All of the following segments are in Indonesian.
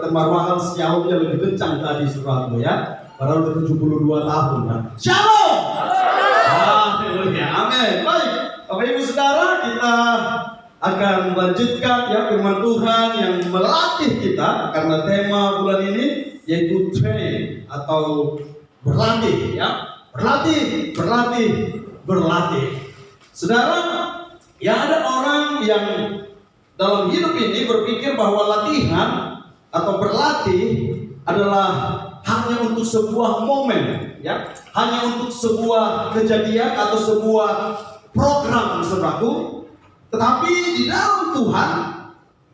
Kapten Marwahal sejauhnya lebih kencang tadi saudaraku ya. Padahal udah 72 tahun kan. Shalom. Haleluya. Amin. Baik, Bapak Ibu Saudara, kita akan melanjutkan ya firman Tuhan yang melatih kita karena tema bulan ini yaitu train atau berlatih ya. Berlatih. Saudara, ya ada orang yang dalam hidup ini berpikir bahwa latihan atau berlatih adalah hanya untuk sebuah momen, ya, hanya untuk sebuah kejadian atau sebuah program, saudaraku. Tetapi di dalam Tuhan,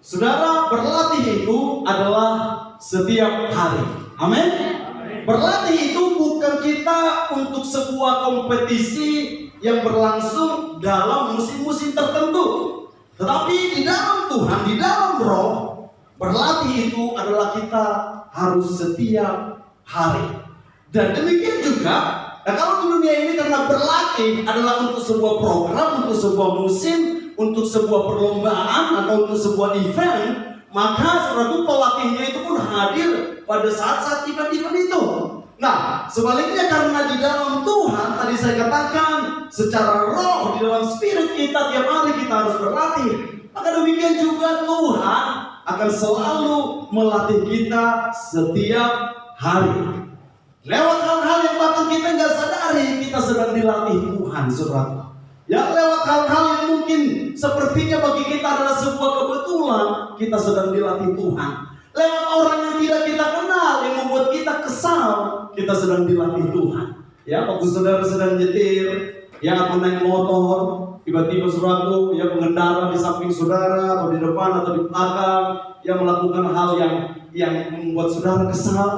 saudara, berlatih itu adalah setiap hari. Amin. Berlatih itu bukan kita untuk sebuah kompetisi yang berlangsung dalam musim-musim tertentu. Tetapi di dalam Tuhan, di dalam Roh, berlatih itu adalah kita harus setiap hari. Dan demikian juga, kalau di dunia ini karena berlatih adalah untuk sebuah program, untuk sebuah musim, untuk sebuah perlombaan atau untuk sebuah event, maka saudaraku pelatihnya itu pun hadir pada saat-saat event-event itu. Nah, sebaliknya karena di dalam Tuhan tadi saya katakan secara roh di dalam spirit kita tiap hari kita harus berlatih. Maka demikian juga Tuhan akan selalu melatih kita setiap hari. Lewat hal-hal yang bahkan kita nggak sadari kita sedang dilatih Tuhan, saudara. Ya, lewat hal-hal yang mungkin sepertinya bagi kita adalah sebuah kebetulan, kita sedang dilatih Tuhan. Lewat orang yang tidak kita kenal yang membuat kita kesal, kita sedang dilatih Tuhan. Ya, waktu saudara sedang nyetir, ya atau naik motor, tiba-tiba saudaraku ya pengendara di samping saudara atau di depan atau di belakang yang melakukan hal yang membuat saudara kesal,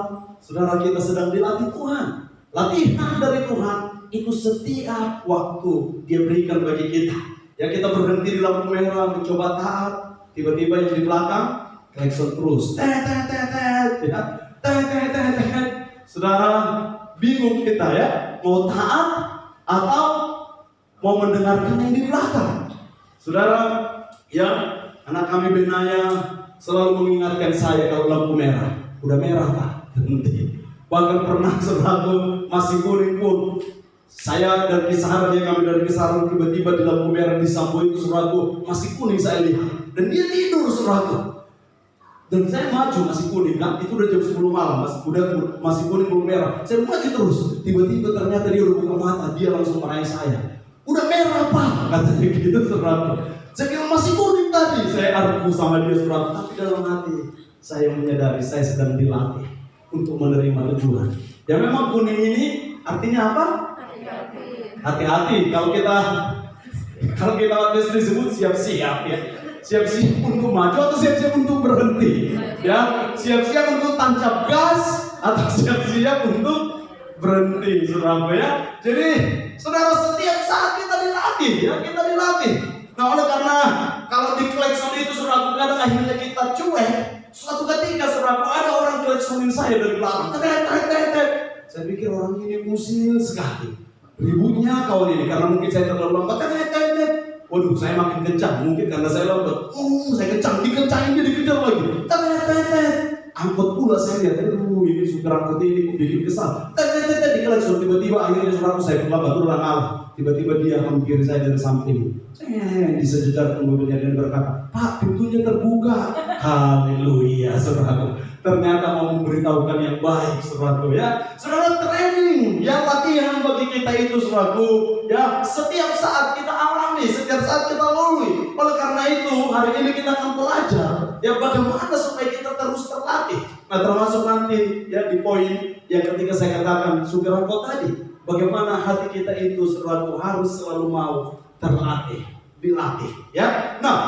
saudara kita sedang dilatih Tuhan. Latihan dari Tuhan itu setiap waktu Dia berikan bagi kita. Ya, kita berhenti di lampu merah mencoba taat, tiba-tiba yang di belakang klakson terus, ya, saudara bingung kita ya, mau taat atau mau mendengarkan yang di belakang. Saudara, ya anak kami Benaya selalu mengingatkan saya kalau lampu merah, udah merah Pak, berhenti. Bahkan pernah saudaraku masih kuning pun, saya dari Kisaran, kami dari Kisaran tiba-tiba di lampu merah di Sambo itu saudaraku masih kuning saya lihat, dan dia tidur saudaraku. Dan saya maju masih kuning kan, itu udah jam 10 malam, masih kuning belum merah. Saya maju terus, tiba-tiba ternyata dia udah buka mata, dia langsung meraih saya. Udah merah Pak, katanya gitu saudara. Saya kira masih kuning tadi, saya argu sama dia saudara. Tapi dalam hati saya menyadari saya sedang dilatih untuk menerima teguran. Ya memang kuning ini artinya apa? Hati-hati. Kalau kita waktu itu disebut siap-siap ya. Siap-siap untuk maju atau siap-siap untuk berhenti, ya, siap-siap untuk tancap gas atau siap-siap untuk berhenti, saudara ya. Jadi saudara setiap saat kita dilatih, ya, kita dilatih. Nah, oleh karena kalau di klakson itu saudara kadang akhirnya kita cuek. Suatu ketika saudara ada orang klaksonin saya dari belakang, saya pikir orang ini musil sekali, ributnya kawan ini karena mungkin saya terlalu lambat, waduh, saya makin kencang, mungkin karena saya lambat. Saya kencang, dikencangin dia dikejar lagi. Angkot pula saya lihat, ini supir angkot ini bikin kesal. Dikelakson, tiba-tiba akhirnya saudara saya terlambat, udah ngalah. Tiba-tiba dia hampir saya dari samping. Disejejar kemudian dia berkata, Pak, pintunya terbuka. Haleluya, saudara. Ternyata mau memberitahukan yang baik, saudara ya. Saudara, training, yang latihan bagi kita itu, saudara ya, setiap saat kita alami, setiap saat kita lalui. Oleh karena itu, hari ini kita akan belajar ya bagaimana supaya kita terus terlatih. Nah, termasuk nanti ya di poin yang ketika saya katakan supir angkot tadi, bagaimana hati kita itu selalu harus selalu mau terlatih, dilatih ya. Nah,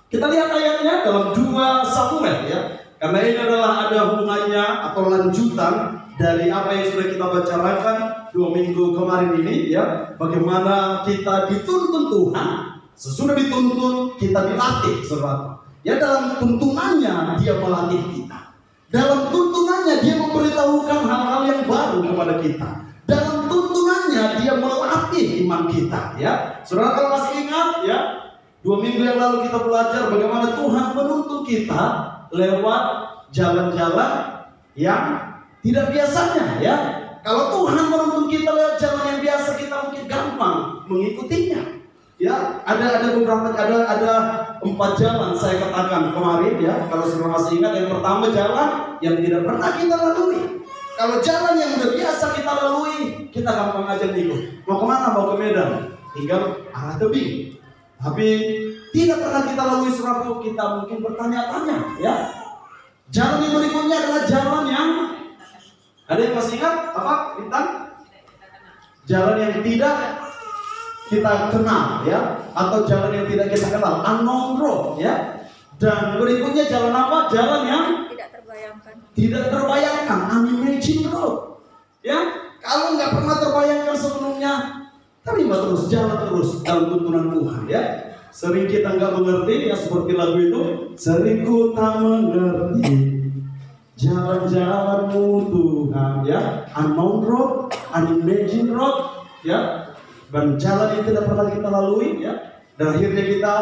kita lihat ayatnya dalam 2 Samuel ya. Karena ini adalah ada hubungannya atau lanjutan dari apa yang sudah kita bicarakan 2 minggu kemarin ini ya. Bagaimana kita dituntun Tuhan, sesudah dituntun kita dilatih, saudara. Ya, dalam tuntunannya dia melatih kita. Dalam tuntunannya dia memberitahukan hal-hal yang baru kepada kita. Dalam tuntunannya dia melatih iman kita ya. Saudara kalau masih ingat ya, 2 minggu yang lalu kita belajar bagaimana Tuhan menuntun kita lewat jalan-jalan yang tidak biasanya, ya. Kalau Tuhan menuntun kita lewat jalan yang biasa, kita mungkin gampang mengikutinya. Ya, ada 4 jalan saya katakan kemarin, ya. Kalau saudara masih ingat, yang pertama jalan yang tidak pernah kita lalui. Kalau jalan yang udah biasa kita lalui, kita gampang aja ikut. Mau kemana? Mau ke Medan, tinggal arah tebing. Tapi tidak pernah kita lalui Surabaya, kita mungkin bertanya-tanya, ya. Jalan yang berikutnya adalah jalan yang ada yang masih ingat apa? Bintang? Jalan yang tidak kita kenal, ya, atau jalan yang tidak kita kenal, unknown road, ya. Dan berikutnya jalan apa? Jalan yang tidak terbayangkan, unimagined road, ya. Kalau nggak pernah terbayangkan sebelumnya, terima terus, jalan terus dalam tuntunan Tuhan, ya. Sering kita nggak mengerti, ya, seperti lagu itu, sering ku tak mengerti jalan-jalanmu Tuhan, ya. Unknown road, unimagined road, ya. Dan jalan yang tidak pernah kita lalui, ya. Dan akhirnya kita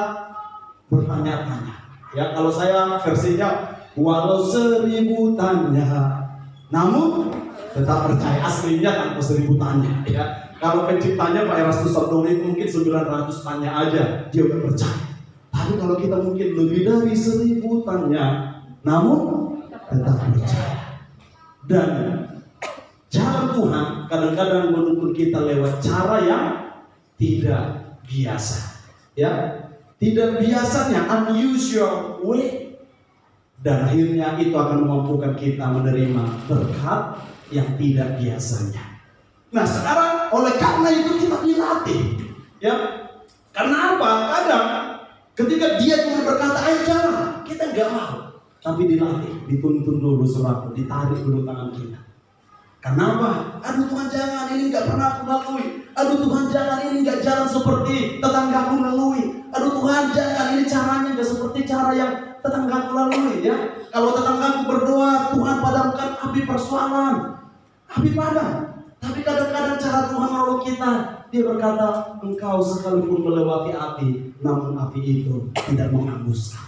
bertanya-tanya, ya. Kalau saya versinya, walau 1000 tanya, namun tetap percaya. Aslinya tanpa 1000 tanya, ya. Kalau penciptanya Pak Erastus Sabdono itu mungkin 900 tanya aja dia udah percaya. Tapi kalau kita mungkin lebih dari 1000 tanya, namun tetap percaya. Dan jalan Tuhan kadang-kadang menuntun kita lewat cara yang tidak biasa, ya. Tidak biasanya, unusual way. Dan akhirnya itu akan memampukan kita menerima berkat yang tidak biasanya. Nah, sekarang oleh karena itu kita dilatih, ya. Karena apa? Kadang ketika dia cuma berkata ayo jalan, kita nggak mau. Tapi dilatih, dituntun dulu suratku, ditarik dulu tangan kita. Karena apa? Aduh Tuhan jangan, ini nggak pernah aku lalui. Aduh Tuhan jangan, ini nggak jalan seperti tetanggaku lalui. Aduh Tuhan jangan, ini caranya nggak seperti cara yang tetanggaku lalui, ya. Kalau tetanggaku berdoa, Tuhan padamkan api persoalan, api padam. Tapi kadang-kadang cara Tuhan menolong kita, dia berkata, engkau sekalipun melewati api, namun api itu tidak menghanguskan.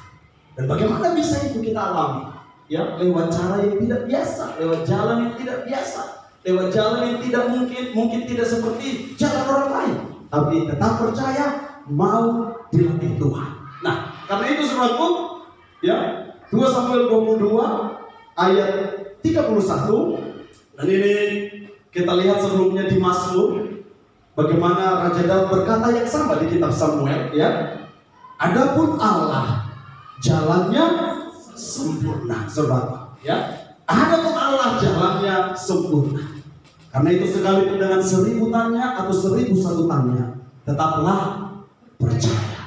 Dan bagaimana bisa itu kita alami? Ya, lewat cara yang tidak biasa, lewat jalan yang tidak biasa, lewat jalan yang tidak mungkin tidak seperti jalan orang lain. Tapi tetap percaya, mau dilatih Tuhan. Nah, karena itu saudaraku, ya, 2 Samuel 22 ayat 31, dan ini kita lihat sebelumnya di Mazmur, bagaimana Raja Daud berkata yang sama di kitab Samuel, ya. Adapun Allah jalannya sempurna, saudara, ya. Adapun Allah jalannya sempurna. Karena itu sekalipun dengan 1000 tanya atau 1001 tanya, tetaplah percaya.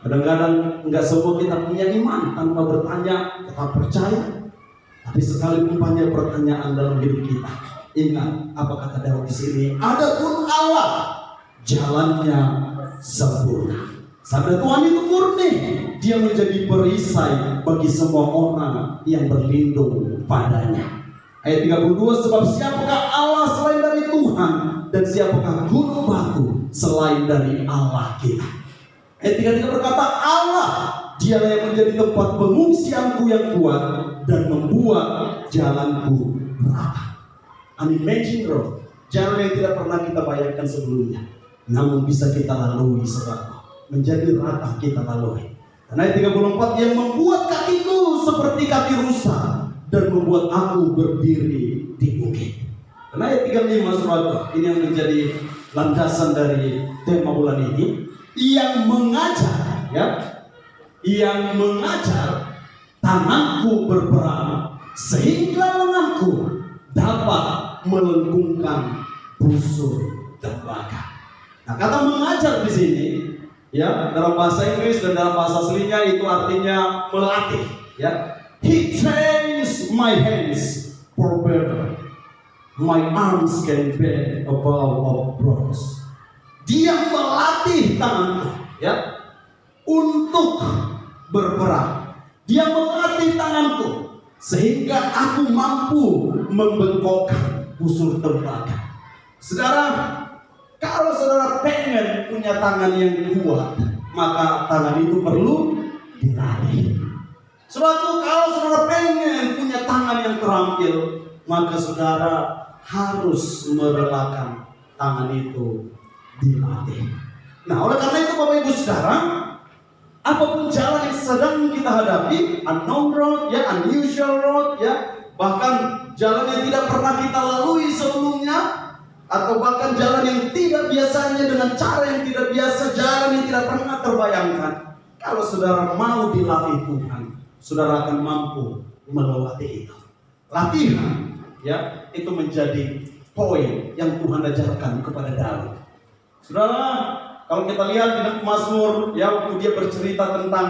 Kadang-kadang enggak semua kita punya iman tanpa bertanya, tetap percaya. Tapi sekalipun banyak pertanyaan dalam hidup kita, ingat apa kata Daud di sini. Adapun Allah jalannya sempurna. Sabda Tuhan itu murni, dia menjadi perisai bagi semua orang yang berlindung padanya. Ayat 32, sebab siapakah Allah selain dari Tuhan, dan siapakah gunung batu selain dari Allah kita. Ayat 33 berkata, Allah dialah yang menjadi tempat pengungsianku yang kuat dan membuat jalanku rata. Unimagined road, jalan yang tidak pernah kita bayangkan sebelumnya, namun bisa kita lalui sebab menjadi rata kita lalui. Dan ayat 34, yang membuat kakiku seperti kaki rusa dan membuat aku berdiri di bukit. Dan ayat 35, saudara, ini yang menjadi landasan dari tema bulan ini, yang mengajar, ya, yang mengajar tanganku berperang sehingga lenganku dapat melengkungkan busur tembaga. Nah, kata mengajar di sini, ya, dalam bahasa Inggris dan dalam bahasa aslinya itu artinya melatih, ya. He trains my hands for battle, my arms can bear a bow of bronze. Dia melatih tanganku, ya, untuk berperang. Dia melatih tanganku sehingga aku mampu membengkokkan busur tembaga. Saudara, kalau saudara pengen punya tangan yang kuat, maka tangan itu perlu dilatih. Saudara, kalau saudara pengen punya tangan yang terampil, maka saudara harus merelakan tangan itu dilatih. Nah, oleh karena itu Bapak Ibu Saudara, apapun jalan yang sedang kita hadapi, unknown road, ya, unusual road, ya, bahkan jalan yang tidak pernah kita lalui sebelumnya, atau bahkan jalan yang tidak biasanya dengan cara yang tidak biasa, jalan yang tidak pernah terbayangkan. Kalau saudara mau dilatih Tuhan, saudara akan mampu melewati itu. Latihan, ya, itu menjadi poin yang Tuhan ajarkan kepada Daud. Saudara, kalau kita lihat dengan Mazmur, ya, waktu dia bercerita tentang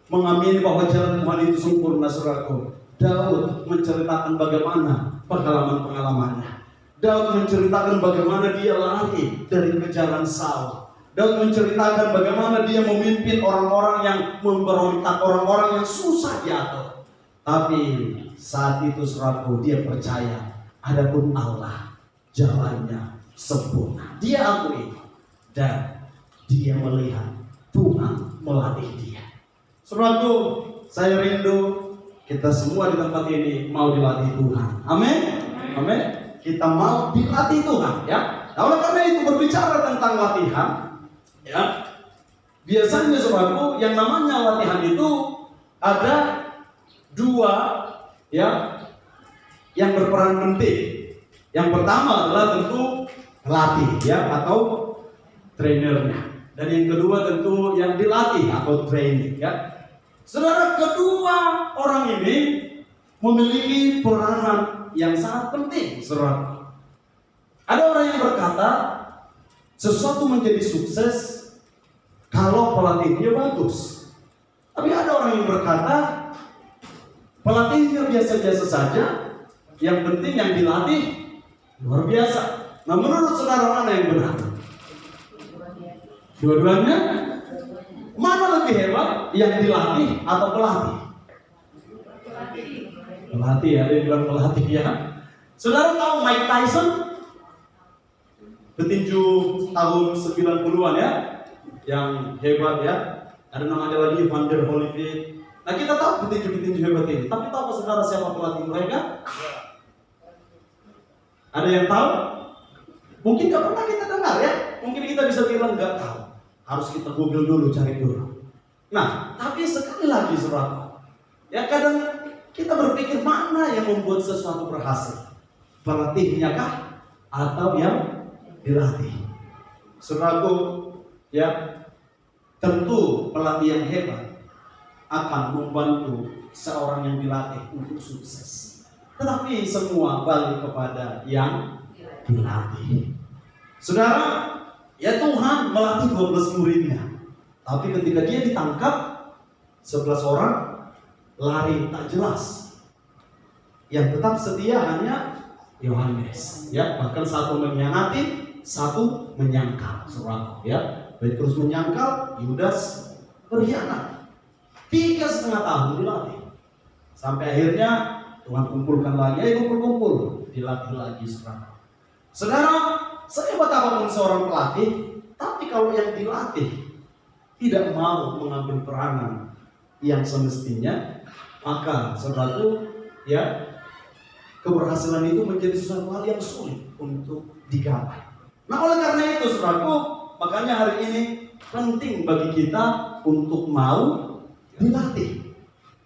mengamini bahwa jalan Tuhan itu sempurna, saudaraku, Daud menceritakan bagaimana pengalaman-pengalamannya. Daud menceritakan bagaimana dia lari dari kejaran Saul. Daud menceritakan bagaimana dia memimpin orang-orang yang memberontak, orang-orang yang susah diatur. Tapi saat itu saudaraku, dia percaya adapun Allah jalannya sempurna. Dia akui itu. Dan dia melihat Tuhan melatih dia. Saudaraku, saya rindu kita semua di tempat ini mau dilatih Tuhan. Amin. Amin. Kita mau dilatih Tuhan, ya. Nah, oleh karena itu berbicara tentang latihan, ya, biasanya saudaraku yang namanya latihan itu ada dua, ya, yang berperan penting. Yang pertama adalah tentu pelatih, ya, atau trainernya. Dan yang kedua tentu yang dilatih atau training, ya. Saudara, kedua orang ini memiliki peranan yang sangat penting, saudara. Ada orang yang berkata sesuatu menjadi sukses kalau pelatihnya bagus. Tapi ada orang yang berkata pelatihnya biasa-biasa saja, yang penting yang dilatih luar biasa. Nah, menurut saudara mana yang benar? Dua-duanya? Mana lebih hebat, yang dilatih atau pelatih? Pelatih, ada yang bilang pelatih, ya. Saudara tahu Mike Tyson? Petinju tahun 90-an, ya, yang hebat, ya. Ada namanya lagi Evander Holyfield. Nah, kita tahu petinju-petinju hebat ini. Tapi tahu saudara siapa pelatih mereka? Ada yang tahu? Mungkin gak pernah kita dengar, ya. Mungkin kita bisa bilang gak tahu. Harus kita google dulu, cari dulu. Nah, tapi sekali lagi saudara, ya, kadang kita berpikir mana yang membuat sesuatu berhasil, pelatihnya kah atau yang dilatih? Saudaraku, ya, tentu pelatih yang hebat akan membantu seorang yang dilatih untuk sukses. Tetapi semua balik kepada yang dilatih. Saudara, ya, Tuhan melatih 12 muridnya. Tapi ketika dia ditangkap, 11 orang lari tak jelas. Yang tetap setia hanya Yohanes, ya. Bahkan satu mengkhianati, satu menyangkal, saudara, ya. Petrus menyangkal, Yudas berkhianat. 3,5 tahun dilatih. Sampai akhirnya Tuhan kumpulkan lagi, ayo kumpul, dilatih lagi, saudara. Saudara, sehebat apapun seorang pelatih, tapi kalau yang dilatih tidak mau mengambil peranan yang semestinya, maka saudaraku, ya, keberhasilan itu menjadi sesuatu hal yang sulit untuk digapai. Nah, oleh karena itu saudaraku, makanya hari ini penting bagi kita untuk mau dilatih.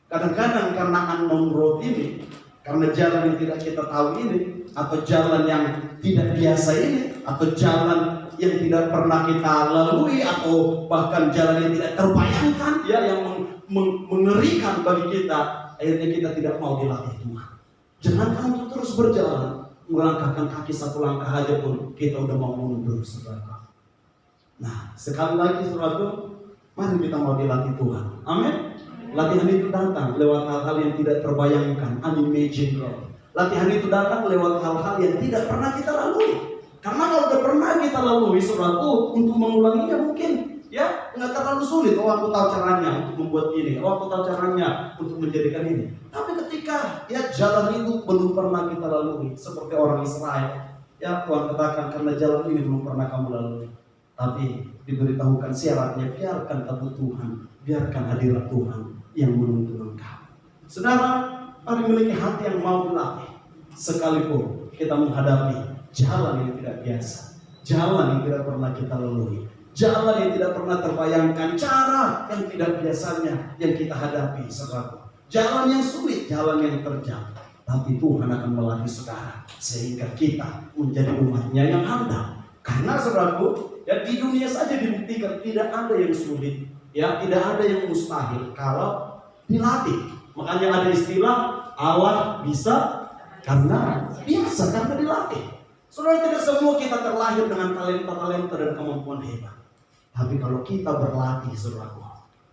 Kadang-kadang karena unknown road ini, karena jalan yang tidak kita tahu ini, atau jalan yang tidak biasa ini, atau jalan yang tidak pernah kita lalui, atau bahkan jalan yang tidak terbayangkan, ya, yang mengerikan bagi kita, akhirnya kita tidak mau dilatih Tuhan. Jangankan untuk terus berjalan, melangkahkan kaki satu langkah aja pun kita udah mau mundur, saudara. Nah, sekali lagi saudaraku, mari kita mau dilatih Tuhan. Amin. Latihan itu datang lewat hal-hal yang tidak terbayangkan, unimaginable. Latihan itu datang lewat hal-hal yang tidak pernah kita lalui. Karena kalau udah pernah kita lalui, saudaraku, untuk mengulanginya mungkin, ya, nggak terlalu sulit. Oh, aku tahu caranya untuk membuat ini. Oh, aku tahu caranya untuk menjadikan ini. Tapi ketika, ya, jalan itu belum pernah kita lalui, seperti orang Israel, ya, Tuhan katakan karena jalan ini belum pernah kamu lalui. Tapi diberitahukan syaratnya, biarkan kebutuhan, biarkan hadirat Tuhan yang menuntun engkau. Saudara, mari memiliki hati yang mau dilatih. Sekalipun kita menghadapi jalan yang tidak biasa, jalan yang tidak pernah kita lalui, jalan yang tidak pernah terbayangkan, cara yang tidak biasanya yang kita hadapi, saudara. Jalan yang sulit, jalan yang terjal. Tapi Tuhan akan melatih saudara sehingga kita menjadi umatnya yang handal. Karena saudaraku, ya di dunia saja dibuktikan tidak ada yang sulit, ya tidak ada yang mustahil kalau dilatih. Makanya ada istilah Allah bisa karena biasa, karena dilatih. Saudara, tidak semua kita terlahir dengan talenta dan kemampuan hebat. Tapi kalau kita berlatih, saudaraku,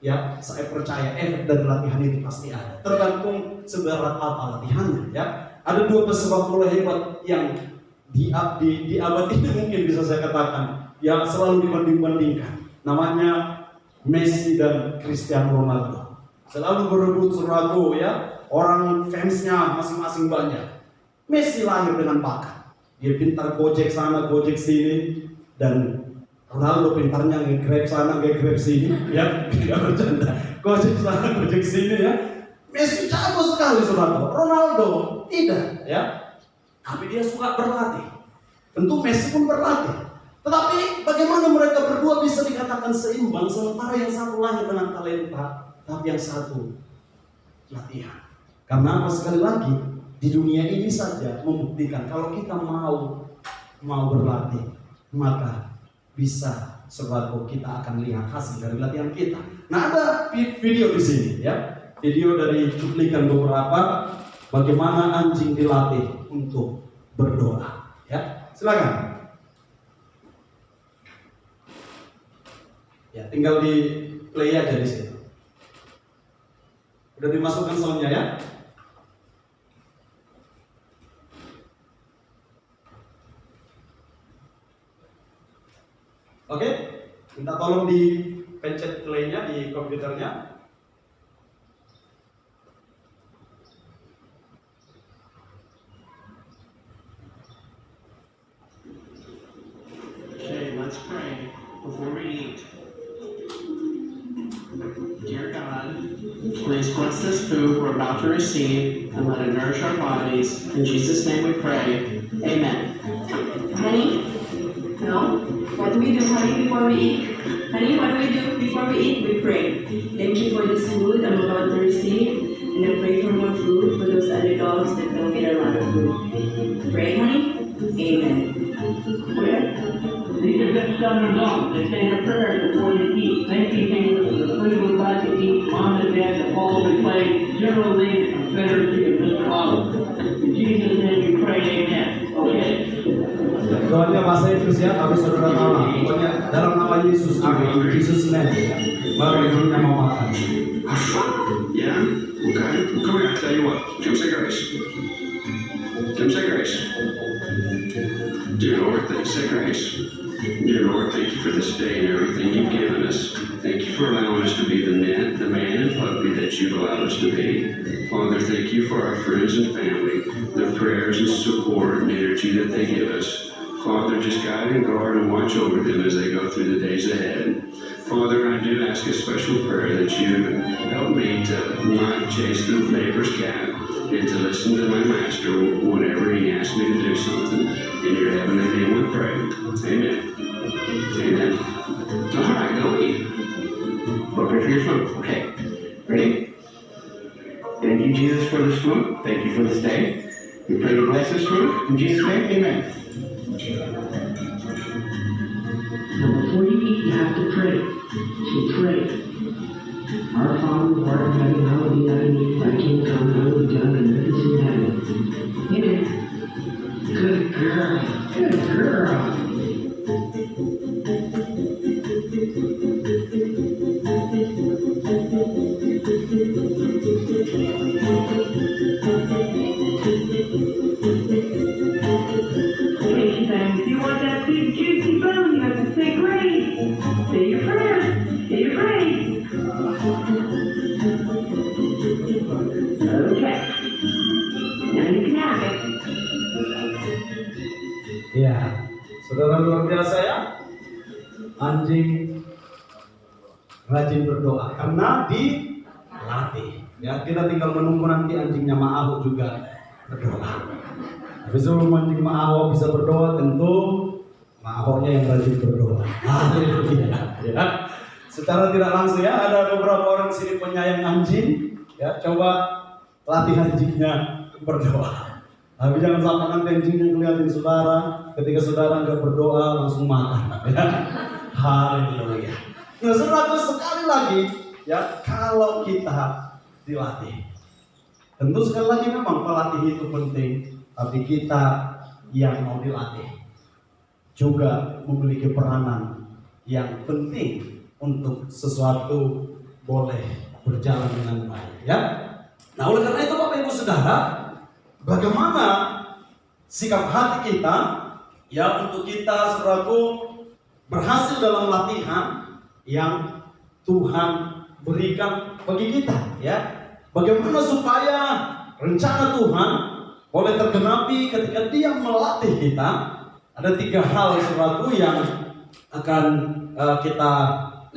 ya saya percaya efek dari latihan itu pasti ada. Tergantung seberat apa latihannya. Ya, ada dua pesepak bola hebat yang di abad ini mungkin bisa saya katakan yang selalu dibanding-bandingkan. Namanya Messi dan Cristiano Ronaldo. Selalu berebut, saudaraku, ya. Orang fansnya masing-masing banyak. Messi lahir dengan bakat. Dia pintar gojek sana, gojek sini, dan Ronaldo pintarnya nge-grab sana, nge-grab sini, ya, tidak bercanda. Gojek sana, gojek sini, ya. Messi jago sekali, saudara. Ronaldo tidak, ya. Tapi dia suka berlatih. Tentu Messi pun berlatih. Tetapi bagaimana mereka berdua bisa dikatakan seimbang, sementara yang satu lahir dengan talenta, tapi yang satu latihan. Karena apa, sekali lagi di dunia ini saja membuktikan kalau kita mau berlatih, maka bisa sebab kita akan lihat hasil dari latihan kita. Nah, ada video di sini, ya. Video dari cuplikan beberapa bagaimana anjing dilatih untuk berdoa, ya. Silakan. Ya, tinggal di play aja di sini. Udah dimasukkan soundnya, ya. Oke, minta tolong dipencet play-nya di komputernya. Okay, let's pray before we eat. Dear God, please bless this food we're about to receive and let it nourish our bodies. In Jesus' name we pray. Amen. Honey? No? What do we do, honey, before we eat? Honey, what do we do before we eat? We pray. Thank you for this food I'm about to receive, and I pray for more food for those underdogs that don't get a lot of food. Pray, honey? Amen. These are good Southern dogs. They say a prayer before you eat. Thank you, Jesus, for the food we're about to eat. Mom and Dad, the ball we play, General Lee, the Confederacy of Mr. Oliver. In Jesus' name we pray, amen. Okay. Doanya bahasa Inggris, ya, tapi saudara tahu. Pokoknya dalam nama Yesus, amin. Jesus name. Baru ibunya mau makan. Yeah? Okay. Come here, tell you what. Come say grace. Come say grace. Dear Lord, say grace. Dear Lord, thank you for this day and everything you've given us. Thank you for allowing us to be the man and puppy that you've allowed us to be. Father, thank you for our friends and family, their prayers and support and energy that they give us. Father, just guide and guard and watch over them as they go through the days ahead. Father, I do ask a special prayer that you help me to not chase the neighbor's cat and to listen to my master whenever he asks me to do something. In your heavenly name we pray. Amen. Amen. All right, go eat. Prepare for your food. Okay. Ready? Thank you, Jesus, for this food. Thank you for this day. We pray to bless this food. In Jesus' name, amen. Now, before you eat, you have to pray. So pray. Our Father, who art in heaven, hallowed be thy name. Thy kingdom come, thy will be done, on earth as in heaven. Amen. Good girl. Good girl. If you want that big juicy bone, you have to say grace. Say your prayer. Say your praise. Okay. Now you can have it. Ya, saudara luar biasa, ya. Anjing rajin berdoa karena dilatih. Ya, kita tinggal menunggu nanti anjingnya Ma'aho juga berdoa. Tapi sebelum anjing Ma'aho bisa berdoa, tentu Ma'ahonya yang rajin berdoa. Haleluya. Ya. Secara tidak langsung ya, ada beberapa orang sini penyayang anjing. Ya, coba latih anjingnya berdoa. Tapi jangan sampai nanti anjingnya ngeliatin saudara, ketika saudara nggak berdoa langsung makan. Ya. Haleluya. Nah, saudara, sekali lagi ya, kalau kita dilatih, tentu sekali lagi memang pelatih itu penting, tapi kita yang mau dilatih juga memiliki peranan yang penting untuk sesuatu boleh berjalan dengan baik. Ya. Nah, oleh karena itu Bapak Ibu Saudara, bagaimana sikap hati kita ya untuk kita saudaraku berhasil dalam latihan yang Tuhan berikan bagi kita ya. Bagaimana supaya rencana Tuhan boleh tergenapi ketika Dia melatih kita? Ada 3 hal saudaraku yang akan kita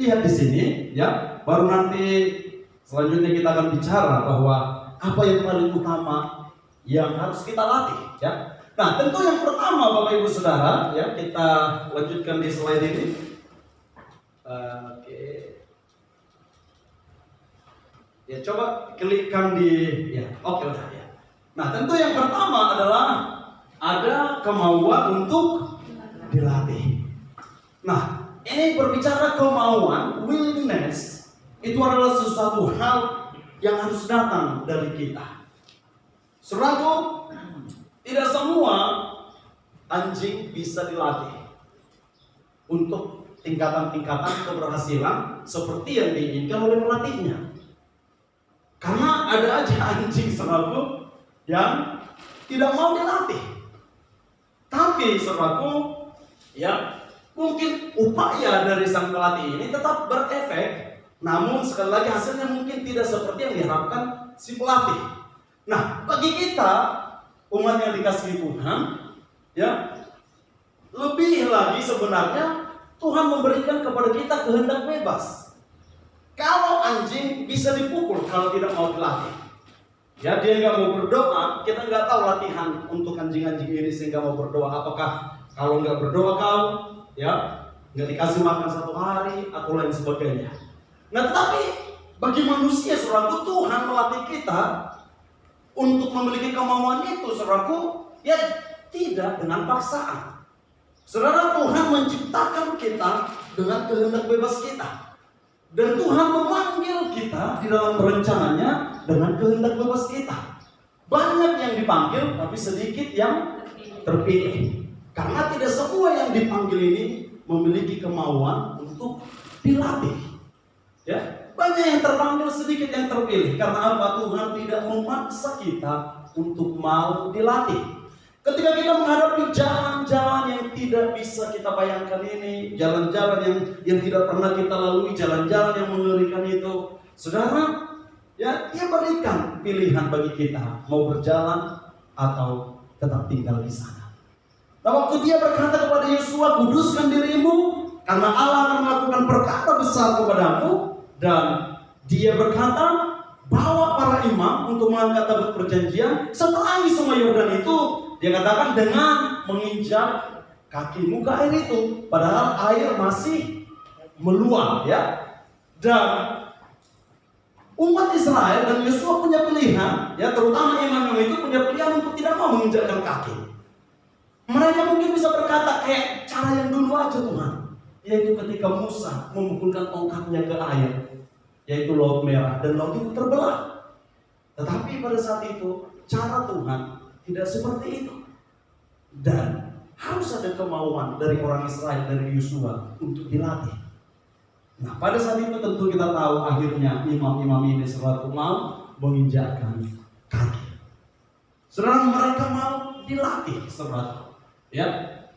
lihat di sini ya. Baru nanti selanjutnya kita akan bicara bahwa apa yang paling utama yang harus kita latih ya. Nah, tentu yang pertama Bapak Ibu Saudara ya, kita lanjutkan di slide ini. Oke. Ya, coba klikkan di ya. Oke, udah ya. Nah, tentu yang pertama adalah ada kemauan untuk dilatih. Nah, ini berbicara kemauan, willingness, itu adalah sesuatu hal yang harus datang dari kita. Saudaraku, tidak semua anjing bisa dilatih untuk tingkatan-tingkatan keberhasilan seperti yang diinginkan oleh pelatihnya. Karena ada aja anjing saudaraku yang tidak mau dilatih. Tapi saudaraku, ya mungkin upaya dari sang pelatih ini tetap berefek, namun sekali lagi hasilnya mungkin tidak seperti yang diharapkan si pelatih. Nah, bagi kita umat yang dikasihi Tuhan, ya lebih lagi sebenarnya Tuhan memberikan kepada kita kehendak bebas. Kalau anjing bisa dipukul kalau tidak mau dilatih, ya dia nggak mau berdoa, kita nggak tahu latihan untuk anjing-anjing ini sehingga mau berdoa. Apakah kalau nggak berdoa kau, ya nggak dikasih makan 1 hari atau lain sebagainya. Nah, tetapi bagi manusia saudaraku, Tuhan melatih kita untuk memiliki kemauan itu saudaraku, ya tidak dengan paksaan. Saudara, Tuhan menciptakan kita dengan kehendak bebas kita. Dan Tuhan memanggil kita di dalam rencananya dengan kehendak bebas kita. Banyak yang dipanggil, tapi sedikit yang terpilih. Karena tidak semua yang dipanggil ini memiliki kemauan untuk dilatih. Ya, banyak yang terpanggil, sedikit yang terpilih. Karena apa? Tuhan tidak memaksa kita untuk mau dilatih. Ketika kita menghadapi jalan-jalan yang tidak bisa kita bayangkan ini, jalan-jalan yang tidak pernah kita lalui, jalan-jalan yang mengerikan itu, saudara, ya Dia berikan pilihan bagi kita mau berjalan atau tetap tinggal di sana. Nah, waktu Dia berkata kepada Yosua, kuduskan dirimu karena Allah akan melakukan perkara besar kepadamu, dan Dia berkata, bawa para imam untuk mengangkat tabut perjanjian. Setelah Sungai Yordan itu, Dia katakan dengan menginjak kakimu ke air itu, padahal air masih meluap ya. Dan umat Israel dan Yosua punya pilihan, ya terutama imam itu punya pilihan untuk tidak mau menginjakkan kaki. Mereka mungkin bisa berkata kayak cara yang dulu aja Tuhan, yaitu ketika Musa memukulkan tongkatnya ke air, yaitu Laut Merah, dan laut itu terbelah. Tetapi pada saat itu cara Tuhan tidak seperti itu. Dan harus ada kemauan dari orang Israel, dari Yosua untuk dilatih. Nah, pada saat itu tentu kita tahu akhirnya imam-imam ini selalu mau menginjakkan kaki. Saudara, mereka mau dilatih saudara. Ya,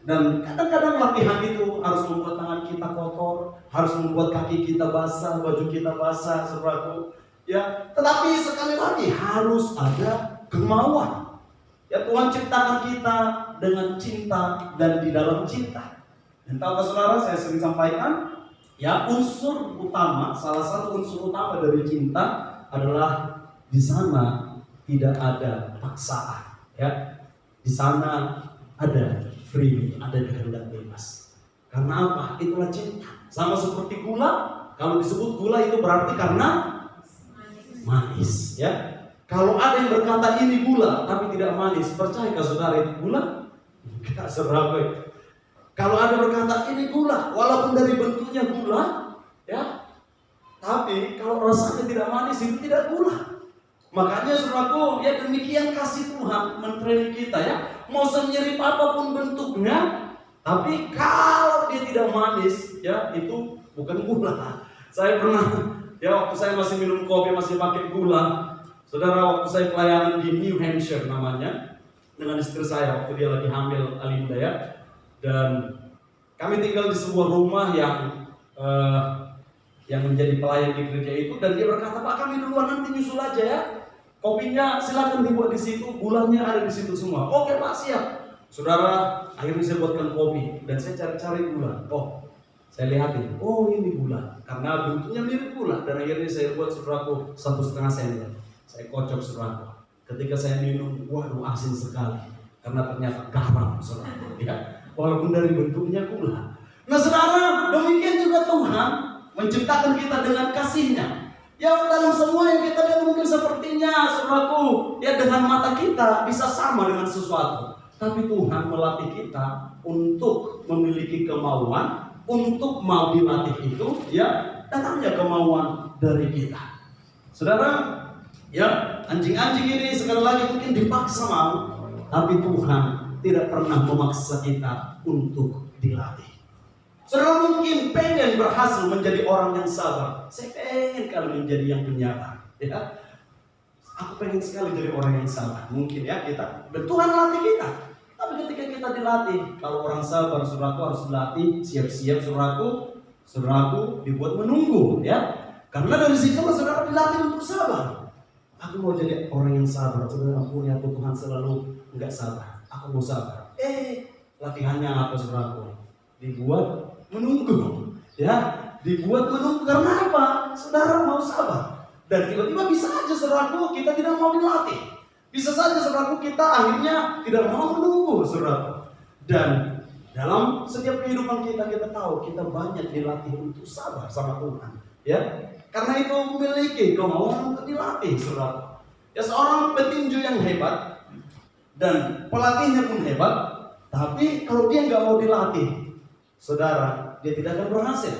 dan kadang-kadang latihan itu harus membuat tangan kita kotor, harus membuat kaki kita basah, baju kita basah, saudaraku. Ya, tetapi sekali lagi harus ada kemauan. Ya, Tuhan ciptakan kita dengan cinta dan di dalam cinta. Dan tahukah saudara, saya sering sampaikan, ya unsur utama, salah satu unsur utama dari cinta adalah di sana tidak ada paksaan, ya. Di sana ada free, ada kehendak bebas. Karena apa? Itulah cinta. Sama seperti gula. Kalau disebut gula itu berarti karena manis, ya. Kalau ada yang berkata ini gula tapi tidak manis, percayakah saudara itu gula? Enggak, saudara. Kalau ada berkata ini gula, walaupun dari bentuknya gula, ya, tapi kalau rasanya tidak manis itu tidak gula. Makanya saudaraku, ya demikian kasih Tuhan mentraining kita, ya. Mau semirip apapun bentuknya, tapi kalau dia tidak manis, ya itu bukan gula. Saya pernah, ya waktu saya masih minum kopi masih pakai gula. Saudara, waktu saya pelayanan di New Hampshire namanya, dengan istri saya waktu dia lagi hamil Alinda, ya. Dan kami tinggal di sebuah rumah yang menjadi pelayan di gereja itu, dan dia berkata, Pak, kami duluan, nanti nyusul aja, ya. Kopinya silakan dibuat di situ, gulanya ada di situ semua. Oke Pak, siap. Saudara, akhirnya saya buatkan kopi dan saya cari-cari gula. Oh, saya lihatin, oh ini gula, karena bentuknya mirip gula. Dan akhirnya saya buat, saudaraku, 1,5 sendok. Saya kocok, saudaraku. Ketika saya minum, waduh asin sekali, karena ternyata garam, saudaraku, ya. Walaupun dari bentuknya gula. Nah saudara, demikian juga Tuhan menciptakan kita dengan kasih-Nya. Ya dalam semua yang kita lihat mungkin sepertinya, saudaraku, ya dengan mata kita bisa sama dengan sesuatu. Tapi Tuhan melatih kita untuk memiliki kemauan, untuk mau dilatih itu, ya datangnya kemauan dari kita. Saudara, ya anjing-anjing ini sekali lagi mungkin dipaksa mau, tapi Tuhan tidak pernah memaksa kita untuk dilatih. Saudara mungkin pengen berhasil menjadi orang yang sabar. Saya pengen kali menjadi yang penyabar, ya. Aku pengen sekali jadi orang yang sabar. Mungkin ya kita, dan Tuhan latih kita. Tapi ketika kita dilatih, kalau orang sabar, saudaraku harus dilatih, siap-siap saudaraku dibuat menunggu, ya. Karena dari situ saudara dilatih untuk sabar. Aku mau jadi orang yang sabar. Udah ampun ya Tuhan, selalu enggak sabar. Aku mau sabar. Latihannya apa saudaraku? Dibuat menunggu, ya. Dibuat menunggu karena apa? Saudara mau sabar. Dan tiba-tiba bisa aja saudaraku kita tidak mau dilatih. Bisa saja saudaraku kita akhirnya tidak mau menunggu, saudaraku. Dan dalam setiap kehidupan kita tahu kita banyak dilatih untuk sabar sama Tuhan, ya. Karena itu memiliki kemauan untuk dilatih, saudaraku. Ya seorang petinju yang hebat dan pelatihnya pun hebat, tapi kalau dia nggak mau dilatih, saudara, dia tidak akan berhasil.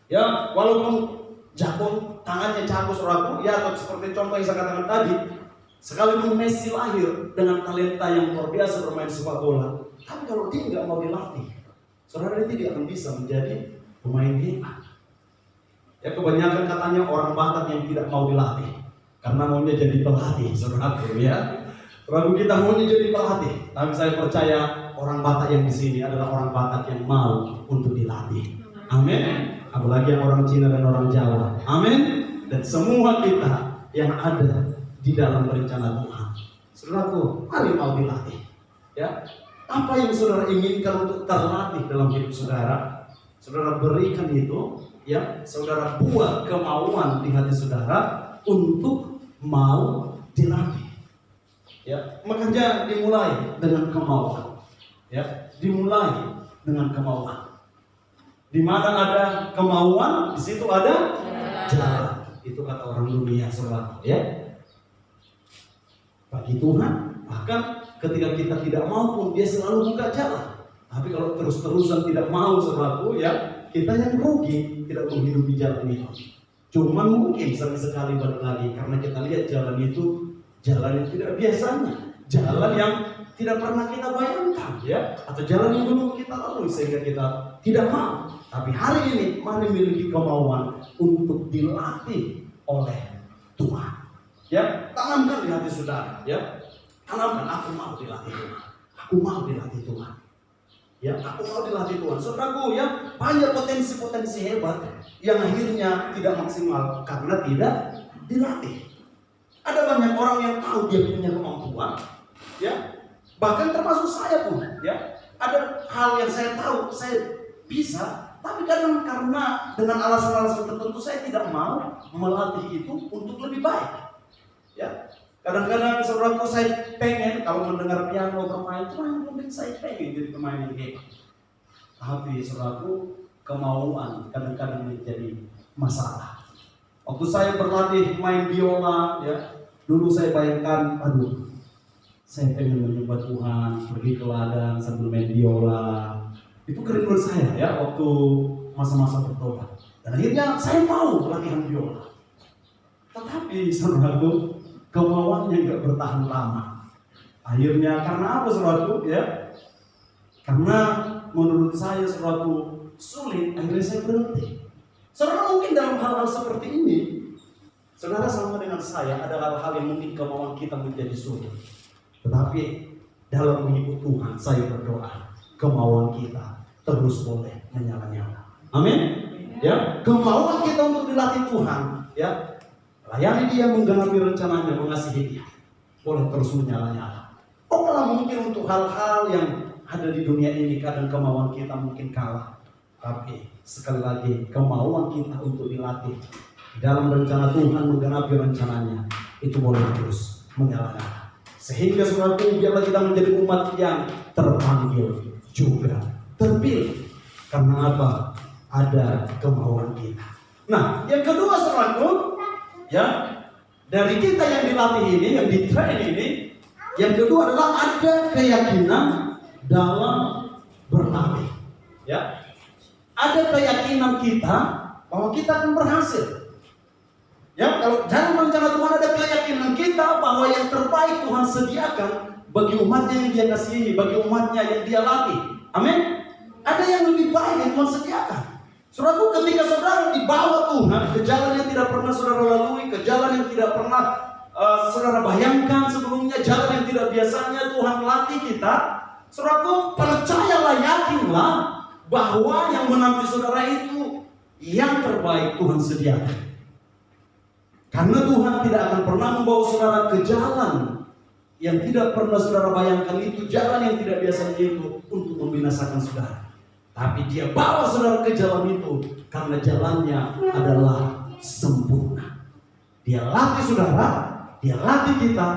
Ya walaupun jago, tangannya jago, saudaraku, ya atau seperti contoh yang saya katakan tadi. Sekalipun Messi lahir dengan talenta yang luar biasa bermain sepak bola, tapi kalau dia nggak mau dilatih, saudara, dia tidak akan bisa menjadi pemain hebat. Ya kebanyakan katanya orang Batak yang tidak mau dilatih karena maunya jadi pelatih, saudaraku, ya. Lalu kita maunya jadi pelatih, tapi saya percaya orang Batak yang di sini adalah orang Batak yang mau untuk dilatih. Amin. Apalagi yang orang Cina dan orang Jawa. Amin. Dan semua kita yang ada di dalam rencana Tuhan. Saudaraku, mari mau dilatih, ya. Apa yang saudara inginkan untuk terlatih dalam hidup saudara, saudara berikan itu, ya. Saudara buat kemauan di hati saudara untuk mau dilatih, ya. Makanya dimulai dengan kemauan, ya. Dimulai dengan kemauan. Di mana ada kemauan, di situ ada jalan. Itu kata orang dunia, saudara, ya. Bagi Tuhan, bahkan ketika kita tidak mau pun dia selalu buka jalan. Tapi kalau terus-terusan tidak mau, saudaraku, ya kita yang rugi tidak menghidupi jalan itu. Cuman mungkin sekali balik lagi karena kita lihat jalan itu jalan yang tidak biasanya, jalan yang tidak pernah kita bayangkan, ya, atau jalan yang belum kita lalui sehingga kita tidak mau. Tapi hari ini mari memiliki kemauan untuk dilatih oleh Tuhan. Ya, tanamkan di hati saudara, ya. Tanamkan, aku mau dilatih Tuhan. Aku mau dilatih Tuhan. Ya, aku mau dilatih Tuhan. Saudaraku, ya, banyak potensi-potensi hebat yang akhirnya tidak maksimal karena tidak dilatih. Ada banyak orang yang tahu dia punya kemampuan, ya. Bahkan termasuk saya pun, ya. Ada hal yang saya tahu, saya bisa, tapi kadang karena dengan alasan-alasan tertentu saya tidak mau melatih itu untuk lebih baik. Ya, Kadang-kadang saudaraku saya pengen kalau mendengar piano bermain, cuma mungkin saya pengen jadi pemain yang hebat. Tapi saudaraku, kemauan kadang-kadang menjadi masalah. Waktu saya berlatih main biola, ya, dulu saya bayangkan, aduh, saya pengen menyembah Tuhan, pergi ke ladang sambil main biola. Itu kerinduan saya, ya, waktu masa-masa bertobat. Dan akhirnya saya mau latihan biola. Tetapi saudaraku, kemauannya nggak bertahan lama. Akhirnya karena apa saudaraku? Ya, karena menurut saya saudaraku sulit, akhirnya saya berhenti. Saudara mungkin dalam hal-hal seperti ini, saudara sama dengan saya, ada hal-hal yang mungkin kemauan kita menjadi sulit. Tetapi dalam mengikut Tuhan, saya berdoa kemauan kita terus boleh menyala-nyala. Amin. Ya, kemauan kita untuk dilatih Tuhan, ya, layani Dia, menggenapi rencananya, mengasihi Dia, boleh terus menyala-nyala. Oh, kalau mungkin untuk hal-hal yang ada di dunia ini kadang kemauan kita mungkin kalah. Tapi sekali lagi kemauan kita untuk dilatih dalam rencana Tuhan, menggenapi rencananya, itu boleh terus menyala-nyala. Sehingga saudaraku, biarlah kita menjadi umat yang terpanggil juga terpilih. Karena apa? Ada kemauan kita. Nah, yang kedua saudaraku, ya, dari kita yang dilatih ini, yang ditrain ini, yang kedua adalah ada keyakinan dalam berlatih. Ya, ada keyakinan kita bahwa kita akan berhasil. Ya, kalau dalam rencana Tuhan ada keyakinan kita bahwa yang terbaik Tuhan sediakan bagi umatnya yang Dia kasihi, bagi umatnya yang Dia latih. Amin. Ada yang lebih baik yang Tuhan sediakan. Saudaraku, ketika saudara dibawa Tuhan ke jalan yang tidak pernah saudara lalui, ke jalan yang tidak pernah saudara bayangkan sebelumnya, jalan yang tidak biasanya Tuhan latih kita, saudaraku, percayalah, yakinlah bahwa yang menanti saudara itu yang terbaik Tuhan sediakan. Karena Tuhan tidak akan pernah membawa saudara ke jalan yang tidak pernah saudara bayangkan, itu jalan yang tidak biasanya itu untuk membinasakan saudara. Tapi Dia bawa saudara ke jalan itu karena jalannya adalah sempurna. Dia latih saudara, Dia latih kita,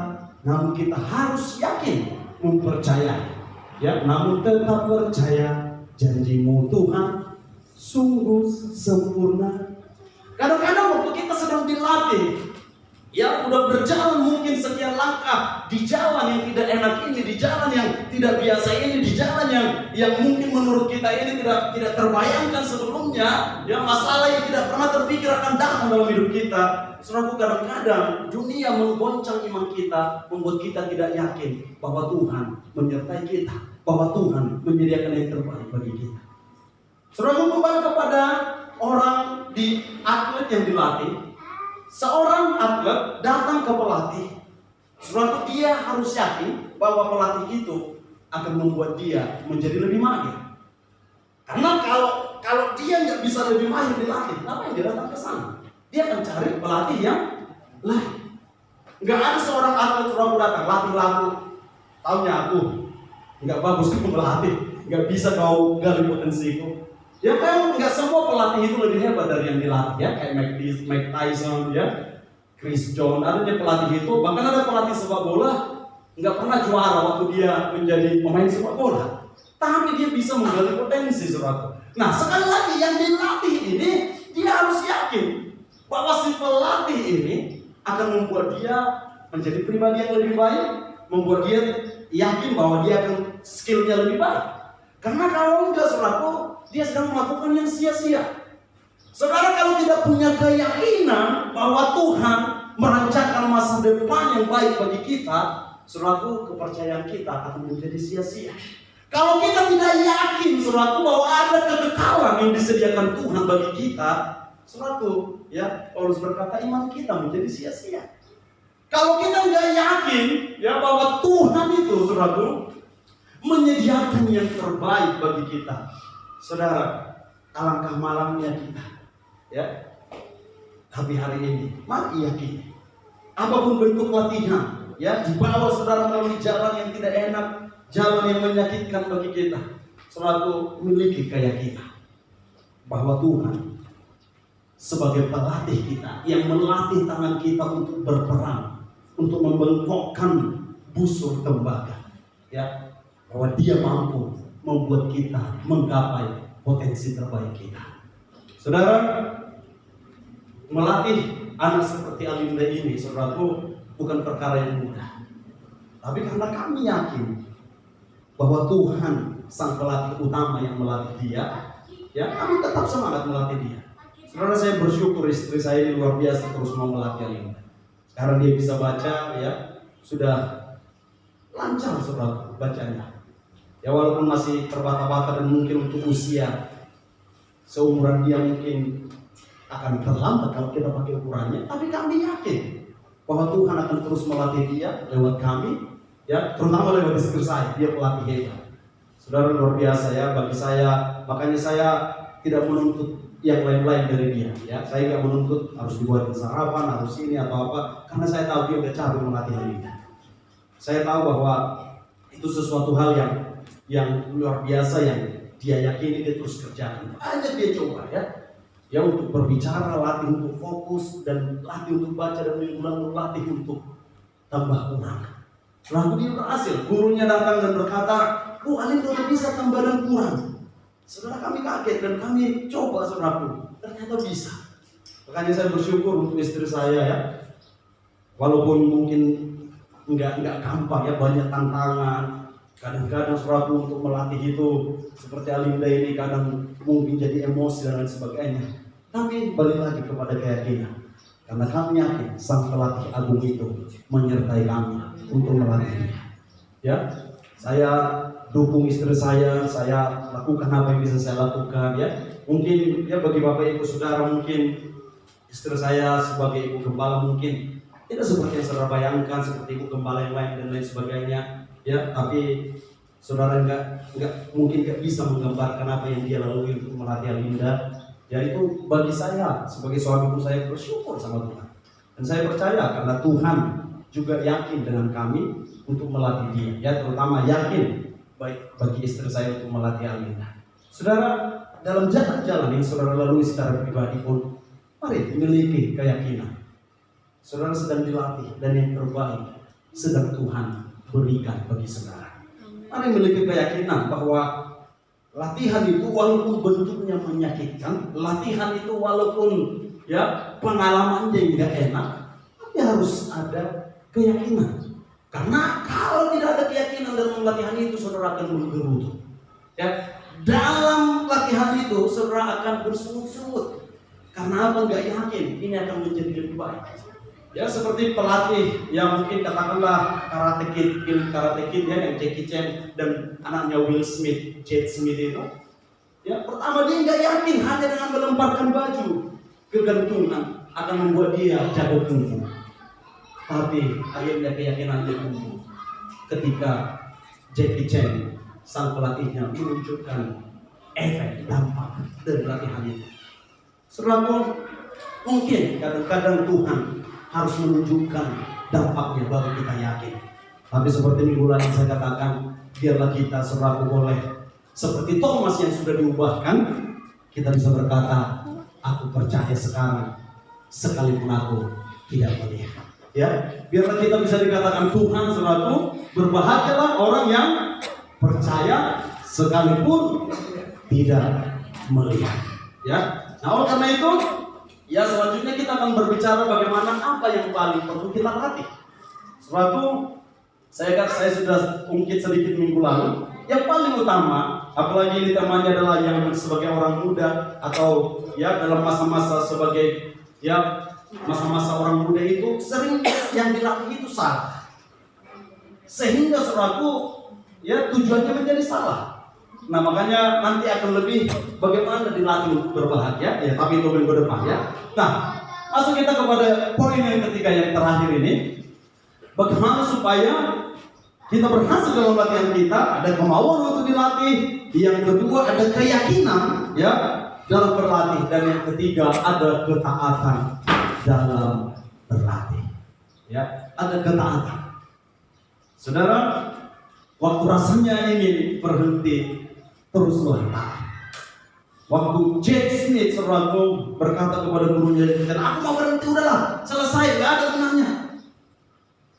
namun kita harus yakin, mempercayai. Ya, namun tetap percaya janji-Mu Tuhan sungguh sempurna. Kadang-kadang waktu kita sedang dilatih, ya, udah berjalan mungkin sekian langkah di jalan yang tidak enak ini, di jalan yang tidak biasa ini, di jalan yang mungkin menurut kita ini tidak terbayangkan sebelumnya, ya, masalah yang tidak pernah terpikir akan datang dalam hidup kita. Saudaraku, kadang-kadang dunia menggoncang iman kita, membuat kita tidak yakin bahwa Tuhan menyertai kita, bahwa Tuhan menyediakan yang terbaik bagi kita. Saudaraku, kembali kepada orang di atlet yang dilatih. Seorang atlet datang ke pelatih, saudaraku, dia harus yakin bahwa pelatih itu akan membuat dia menjadi lebih mahir. Karena kalau dia nggak bisa lebih mahir dilatih, kenapa dia datang ke sana? Dia akan cari pelatih yang lain. Nggak ada seorang atlet saudaraku datang latih lagu, taunya aku nggak bagus kamu melatih, nggak bisa kau gali potensiku. Ya memang nggak semua pelatih itu lebih hebat dari yang dilatih, ya, kayak Mike Tyson, ya, Chris John, adanya pelatih itu, bahkan ada pelatih sepak bola nggak pernah juara waktu dia menjadi pemain sepak bola, tapi dia bisa menggali potensi, saudara. Nah, sekali lagi yang dilatih ini dia harus yakin bahwa si pelatih ini akan membuat dia menjadi pribadi yang lebih baik, membuat dia yakin bahwa dia akan skillnya lebih baik. Karena kalau enggak, saudaraku, dia sedang melakukan yang sia-sia. Saudara, kalau tidak punya keyakinan bahwa Tuhan merancangkan masa depan yang baik bagi kita, saudaraku, kepercayaan kita akan menjadi sia-sia. Kalau kita tidak yakin, saudaraku, bahwa ada kekekalan yang disediakan Tuhan bagi kita, saudaraku, ya, Paulus berkata iman kita menjadi sia-sia. Kalau kita nggak yakin, ya, bahwa Tuhan itu, saudaraku, menyediakan yang terbaik bagi kita, saudara, alangkah malamnya kita, ya. Tapi hari ini, mari yakin, apapun bentuk latihan, ya, dibawa saudara melalui jalan yang tidak enak, jalan yang menyakitkan bagi kita, saudara, memiliki keyakinan bahwa Tuhan sebagai pelatih kita yang melatih tangan kita untuk berperang, untuk membengkokkan busur tembaga, ya, bahwa dia mampu membuat kita menggapai potensi terbaik kita. Saudara, melatih anak seperti Alinda ini, saudaraku, bukan perkara yang mudah. Tapi karena kami yakin bahwa Tuhan sang pelatih utama yang melatih dia, ya, kami tetap semangat melatih dia. Saudara, saya bersyukur istri saya ini luar biasa terus mau melatih Alinda. Sekarang dia bisa baca, ya, sudah lancar saudara bacanya. Ya, walaupun masih terbata-bata dan mungkin untuk usia seumuran dia mungkin akan terlambat kalau kita pakai ukurannya, tapi kami yakin bahwa Tuhan akan terus melatih dia lewat kami, ya, terutama lewat istri saya. Dia pelatih hebat. Saudara, luar biasa ya bagi saya. Makanya saya tidak menuntut yang lain-lain dari dia, ya. Saya nggak menuntut harus dibuat sarapan, harus ini atau apa, karena saya tahu dia udah capek melatih dia. Saya tahu bahwa itu sesuatu hal yang luar biasa yang dia yakini dia terus kerjakan. Banyak dia coba, ya untuk berbicara, latih untuk fokus, dan latih untuk baca, dan mingguan latih untuk tambah kurang. Lalu dia berhasil. Gurunya datang dan berkata, "Bu, Alinda udah bisa tambah dan kurang." Saudara, kami kaget dan kami coba, saudaraku, ternyata bisa. Makanya saya bersyukur untuk istri saya, ya. Walaupun mungkin enggak gampang, ya, banyak tantangan. Kadang-kadang saudaraku untuk melatih itu seperti Alinda ini kadang mungkin jadi emosi dan lain sebagainya. Tapi balik lagi kepada keyakinan. Karena kami yakin sang pelatih agung itu menyertai kami untuk melatih dia. Ya, saya dukung istri saya lakukan apa yang bisa saya lakukan, ya. Mungkin ya bagi Bapak Ibu Saudara, mungkin istri saya sebagai ibu gembala mungkin tidak seperti yang saudara bayangkan, seperti ibu gembala yang lain dan lain sebagainya, ya. Tapi saudara mungkin nggak bisa menggambarkan apa yang dia lalui untuk melatih Alinda. Ya, itu bagi saya sebagai suami pun saya bersyukur sama Tuhan. Dan saya percaya karena Tuhan juga yakin dengan kami untuk melatih dia, ya, terutama yakin baik bagi istri saya untuk melatih Alinda. Saudara, dalam jalan-jalan yang saudara lalui secara pribadi pun, mari miliki keyakinan saudara sedang dilatih dan yang terbaik sedang Tuhan berikan bagi saudara. Mari miliki keyakinan bahwa latihan itu walaupun bentuknya menyakitkan, latihan itu walaupun ya pengalamannya nggak enak, tapi harus ada keyakinan. Karena kalau tidak ada keyakinan dalam latihan itu, saudara akan menggerutu. Ya, dalam latihan itu saudara akan bersungut-sungut. Karena apa? Nggak yakin ini akan menjadi lebih baik. Ya, seperti pelatih yang mungkin katakanlah Karate Kid ya, yang Jackie Chan dan anaknya Will Smith, Jade Smith itu. Ya, pertama dia nggak yakin hanya dengan melemparkan baju kegantungan akan membuat dia jago kungfu. Tapi akhirnya keyakinan dia tumbuh ketika Jackie Chan sang pelatihnya menunjukkan efek dampak dari latihan itu. Saudaraku, mungkin kadang-kadang Tuhan harus menunjukkan dampaknya baru kita yakin. Tapi seperti minggu lalu saya katakan, biarlah kita saudaraku boleh seperti Thomas yang sudah diubahkan, kita bisa berkata, aku percaya sekarang sekalipun aku tidak melihat. Ya, biarlah kita bisa dikatakan Tuhan saudaraku, berbahagialah orang yang percaya sekalipun tidak melihat. Ya, nah oleh karena itu, ya selanjutnya kita akan berbicara bagaimana apa yang paling perlu kita latih. Saudaraku, saya sudah ungkit sedikit minggu lalu. Yang paling utama, apalagi ini temanya adalah yang sebagai orang muda atau ya dalam masa-masa sebagai ya masa-masa orang muda itu sering yang dilatih itu salah, sehingga saudaraku ya tujuannya menjadi salah. Nah makanya nanti akan lebih bagaimana dilatih untuk berbahagia ya, tapi itu minggu depan ya. Nah masuk kita kepada poin yang ketiga yang terakhir ini, bagaimana supaya kita berhasil dalam latihan kita, ada kemauan untuk dilatih. Yang kedua ada keyakinan ya dalam berlatih, dan yang ketiga ada ketaatan dalam berlatih. Ya, ada ketaatan. Saudara, waktu rasanya ingin berhenti, teruslah. Waktu Jade Smith saudaraku berkata kepada gurunya, aku mau berhenti, udahlah, selesai, gak ada gunanya.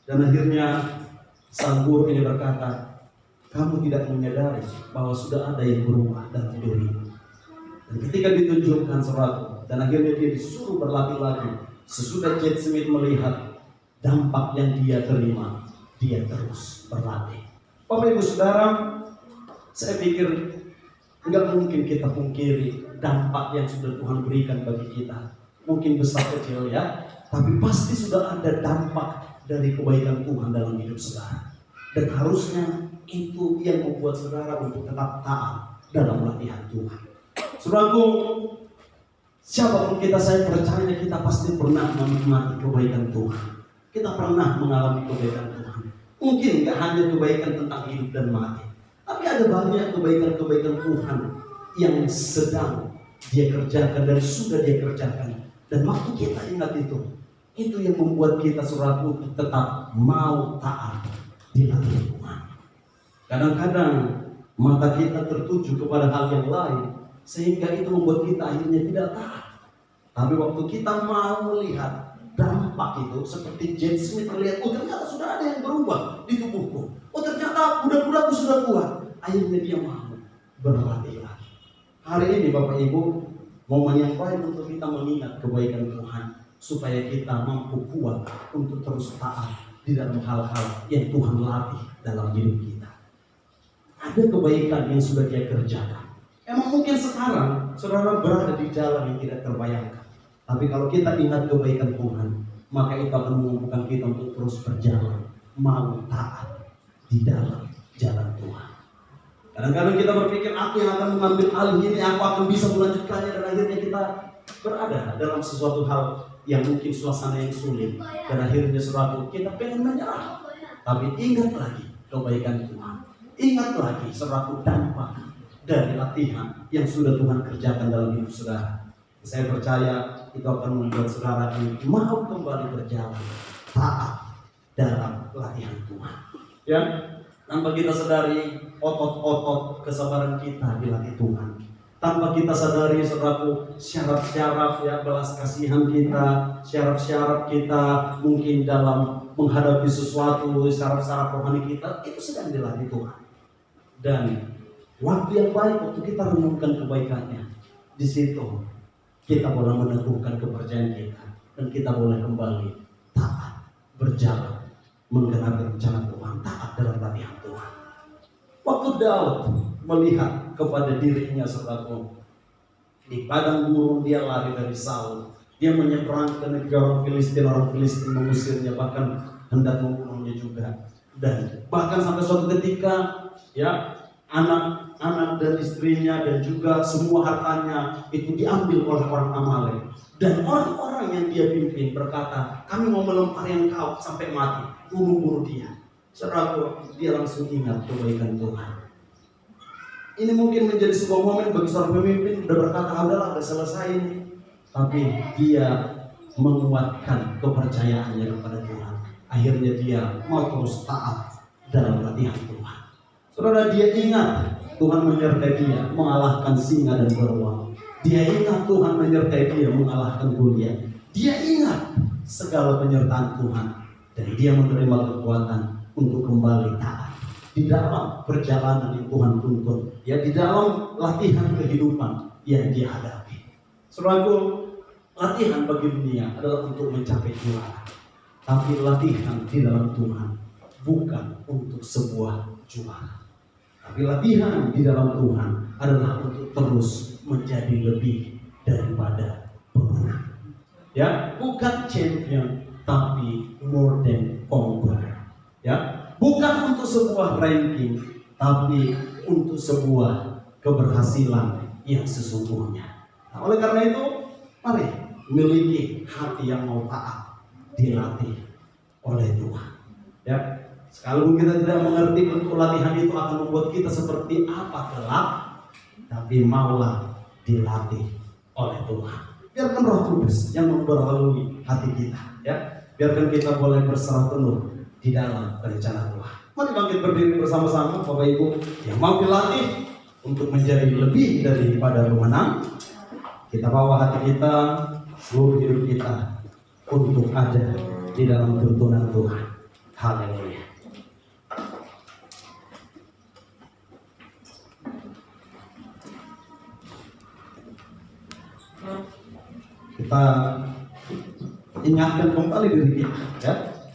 Dan akhirnya sang guru ini berkata, kamu tidak menyadari bahwa sudah ada yang berubah dalam dirimu. Dan ketika ditunjukkan saudaraku, dan akhirnya dia disuruh berlatih lagi. Sesudah J. Smith melihat dampak yang dia terima, dia terus berlatih. Bapak Ibu Saudara, saya pikir enggak mungkin kita pungkiri dampak yang sudah Tuhan berikan bagi kita. Mungkin besar kecil ya, tapi pasti sudah ada dampak dari kebaikan Tuhan dalam hidup saudara. Dan harusnya itu yang membuat saudara untuk tetap taat dalam latihan Tuhan. Saudaraku, siapapun kita, saya percaya kita pasti pernah menikmati kebaikan Tuhan. Kita pernah mengalami kebaikan Tuhan. Mungkin gak hanya kebaikan tentang hidup dan mati, tapi ada banyak kebaikan-kebaikan Tuhan yang sedang dia kerjakan dan sudah dia kerjakan. Dan waktu kita ingat itu yang membuat kita saudaraku untuk tetap mau taat di hadapan Tuhan. Kadang-kadang mata kita tertuju kepada hal yang lain, sehingga itu membuat kita akhirnya tidak taat. Tapi waktu kita mau melihat dampak itu, seperti J. Smith melihat, oh ternyata sudah ada yang berubah di tubuhku. Oh ternyata kuda-kudaku sudah kuat. Akhirnya dia mau berlatih lagi. Hari ini Bapak Ibu, momen yang baik untuk kita mengingat kebaikan Tuhan, supaya kita mampu kuat untuk terus taat di dalam hal-hal yang Tuhan latih dalam hidup kita. Ada kebaikan yang sudah dia kerjakan. Emang mungkin sekarang saudara berada di jalan yang tidak terbayangkan. Tapi kalau kita ingat kebaikan Tuhan, maka itu akan memampukan kita untuk terus berjalan, mau taat di dalam jalan Tuhan. Kadang-kadang kita berpikir, aku yang akan mengambil alih ini, aku akan bisa melanjutkannya, dan akhirnya kita berada dalam sesuatu hal yang mungkin suasana yang sulit, dan akhirnya saudara kita pengen menyerah. Tapi ingat lagi kebaikan Tuhan, ingat lagi saudara dampak dari latihan yang sudah Tuhan kerjakan dalam hidup saudara. Saya percaya itu akan membuat saudara ini mau kembali berjalan taat dalam latihan Tuhan. Ya, tanpa kita sadari otot-otot kesabaran kita dilatih Tuhan. Tanpa kita sadari saudaraku syarat-syarat ya belas kasihan kita, syarat-syarat kita mungkin dalam menghadapi sesuatu, syarat-syarat rohani kita itu sedang dilatih Tuhan. Dan waktu yang baik untuk kita renungkan kebaikannya, di situ kita boleh meneguhkan kepercayaan kita dan kita boleh kembali taat berjalan menggenapi rencana Tuhan, taat dalam latihan Tuhan. Waktu Daud melihat kepada dirinya saudaraku di padang gurun, dia lari dari Saul, dia menyeberang ke negeri orang Filistin mengusirnya, bahkan hendak membunuhnya juga. Dan bahkan sampai suatu ketika ya anak-anak dan istrinya dan juga semua hartanya itu diambil oleh orang Amalek. Dan orang-orang yang dia pimpin berkata, kami mau melempar engkau sampai mati, mau membunuh dia. Saudaraku, dia langsung ingat kebaikan Tuhan. Ini mungkin menjadi sebuah momen bagi seorang pemimpin, udah berkata, udahlah, udah selesai ini. Tapi dia menguatkan kepercayaannya kepada Tuhan. Akhirnya dia mau terus taat dalam latihan Tuhan. Saudara, dia ingat Tuhan menyertai dia mengalahkan singa dan beruang. Dia ingat Tuhan menyertai dia mengalahkan Goliat. Dia ingat segala penyertaan Tuhan, dan dia menerima kekuatan untuk kembali taat di dalam perjalanan yang Tuhan tuntun, ya di dalam latihan kehidupan yang dia hadapi. Saudaraku, latihan bagi dunia adalah untuk mencapai juara, tapi latihan di dalam Tuhan bukan untuk sebuah juara. Tapi latihan di dalam Tuhan adalah untuk terus menjadi lebih daripada pemenang. Ya, bukan champion, tapi more than conqueror. Ya, bukan untuk sebuah ranking, tapi untuk sebuah keberhasilan yang sesungguhnya. Nah, oleh karena itu, mari miliki hati yang mau taat, dilatih oleh Tuhan. Ya. Sekalipun kita tidak mengerti bentuk latihan itu akan membuat kita seperti apa kelak, tapi maulah dilatih oleh Tuhan. Biarkan Roh Kudus yang memperlalui hati kita, ya. Biarkan kita boleh berserah penuh di dalam rencana Tuhan. Mari bangkit berdiri bersama-sama, Bapak Ibu yang mau dilatih untuk menjadi lebih daripada pemenang. Kita bawa hati kita, seluruh hidup kita untuk ada di dalam tuntunan Tuhan. Haleluya. Kita ingatkan kembali diri kita, ya.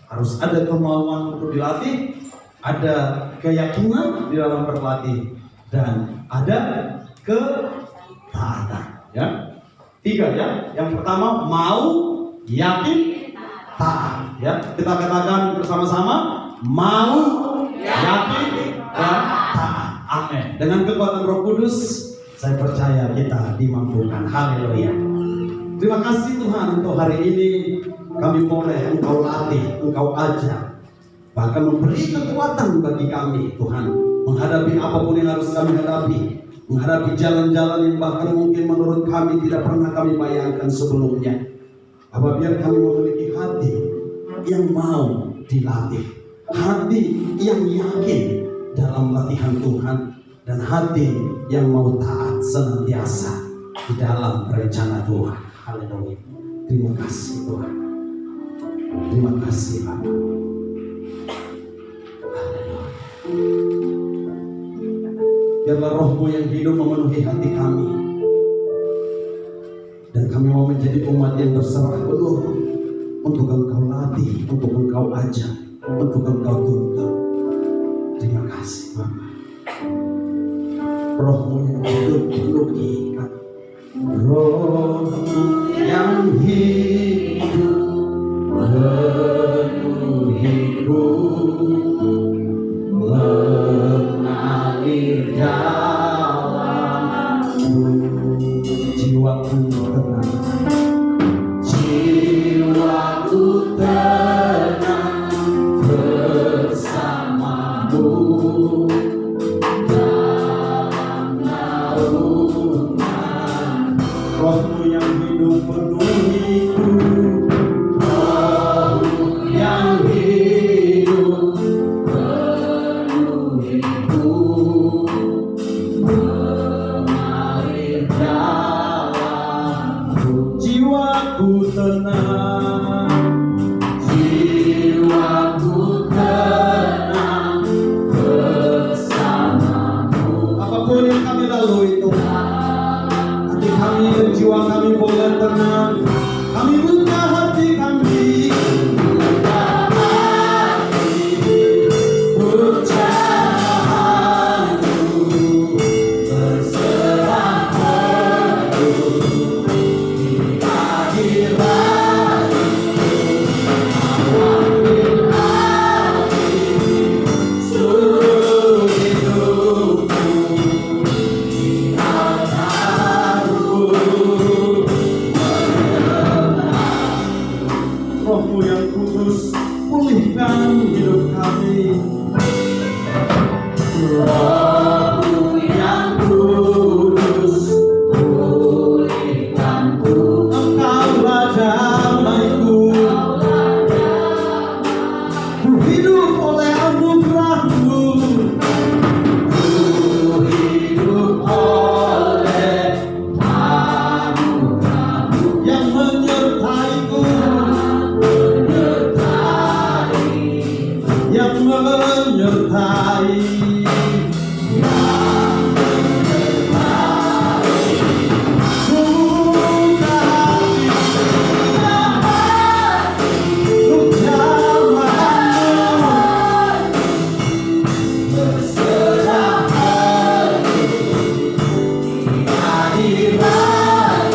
Harus ada kemauan untuk dilatih, ada keyakinan di dalam berlatih, dan ada ketaatan, ya. 3, ya. Yang pertama, mau, yakin, taat, ya. Kita katakan bersama-sama, mau, yakin, dan taat. Amin. Dengan kekuatan Roh Kudus, saya percaya kita dimampukan. Haleluya. Terima kasih Tuhan untuk hari ini kami boleh Engkau latih, Engkau ajar, bahkan memberi kekuatan bagi kami Tuhan menghadapi apapun yang harus kami hadapi, menghadapi jalan-jalan yang bahkan mungkin menurut kami tidak pernah kami bayangkan sebelumnya. Bapak, biar kami memiliki hati yang mau dilatih, hati yang yakin dalam latihan Tuhan, dan hati yang mau taat senantiasa di dalam rencana Tuhan. Haleluya. Terima kasih Tuhan. Terima kasih Bapak. Haleluya. Biarlah Roh-Mu yang hidup memenuhi hati kami, dan kami mau menjadi umat yang berserah penuh untuk Engkau latih, untuk Engkau ajar, untuk Engkau tuntun. Terima kasih Bapak. Roh-Mu yang hidup penuhi kami. Roh-Mu yang hidup penuhiku, mengalir dalamku. Jiwaku tenang, jiwaku tenang bersamamu. Roh-Mu yang hidup penuhiku, Roh-Mu yang hidup penuhiku, mengalir dalamku. Jiwaku tenang, jiwaku tenang bersamamu. Apapun yang kami lalui Tuhan, kami dan jiwa kami boleh tenang. Kami buka hati kami, buka hati, berserah penuh di hadirat ambil hati seluruh hidupku di atas. Roh-Mu yang kudus, pulihkan hidup kami. Roh-Mu yang kudus, pulihkanku. Engkaulah damaiku, ku hidup oleh anugerah-Mu, ku hidup oleh anugerah-Mu yang menyertaiku, yang menyertai, suka hati, untuk jamaah-Mu, berserah penuh di hadirat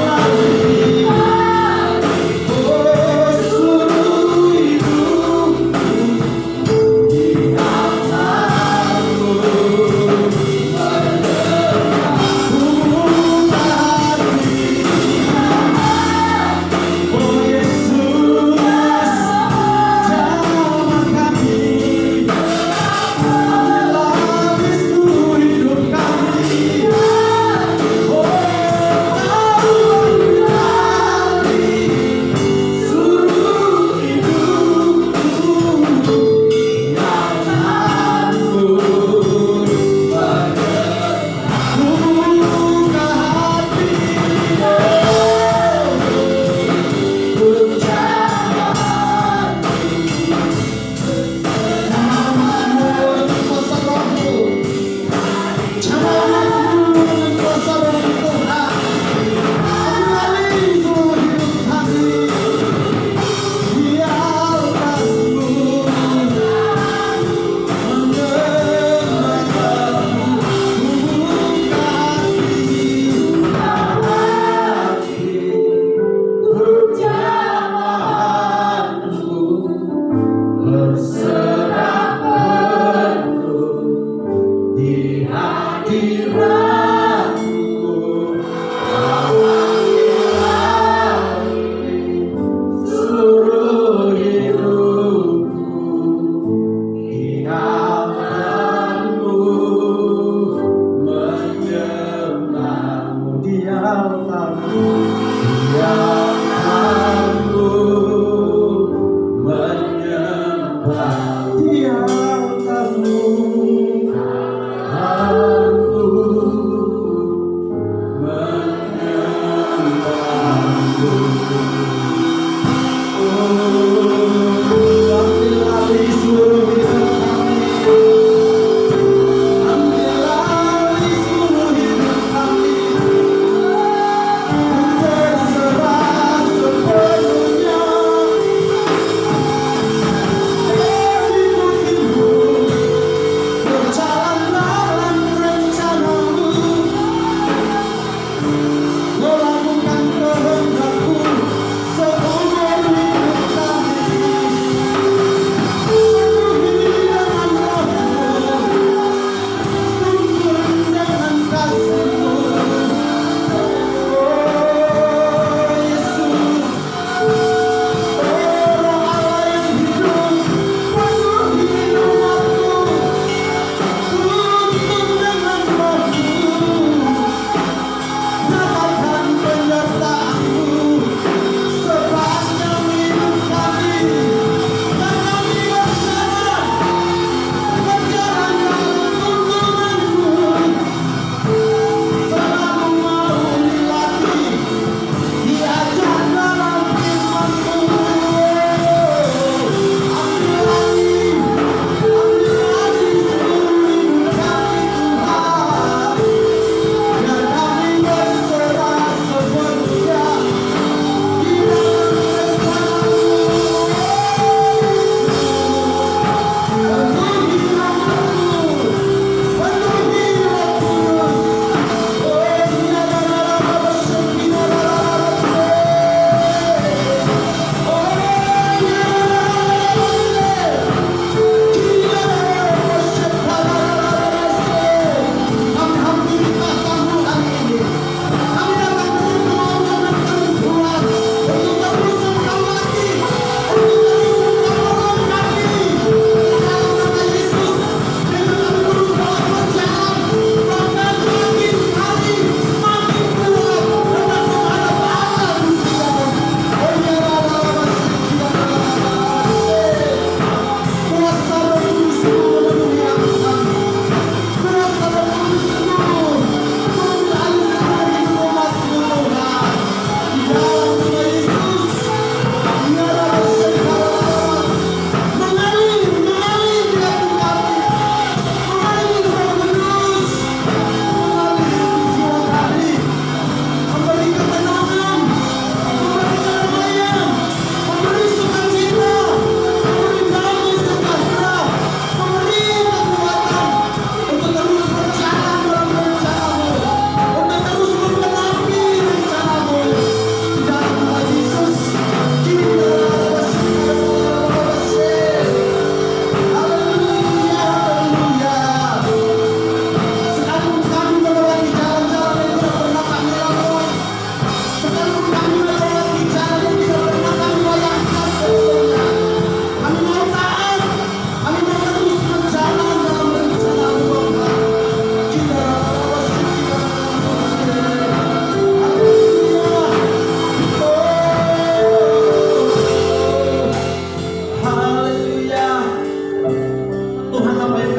Haleluya. Oh, seluruh hidupku di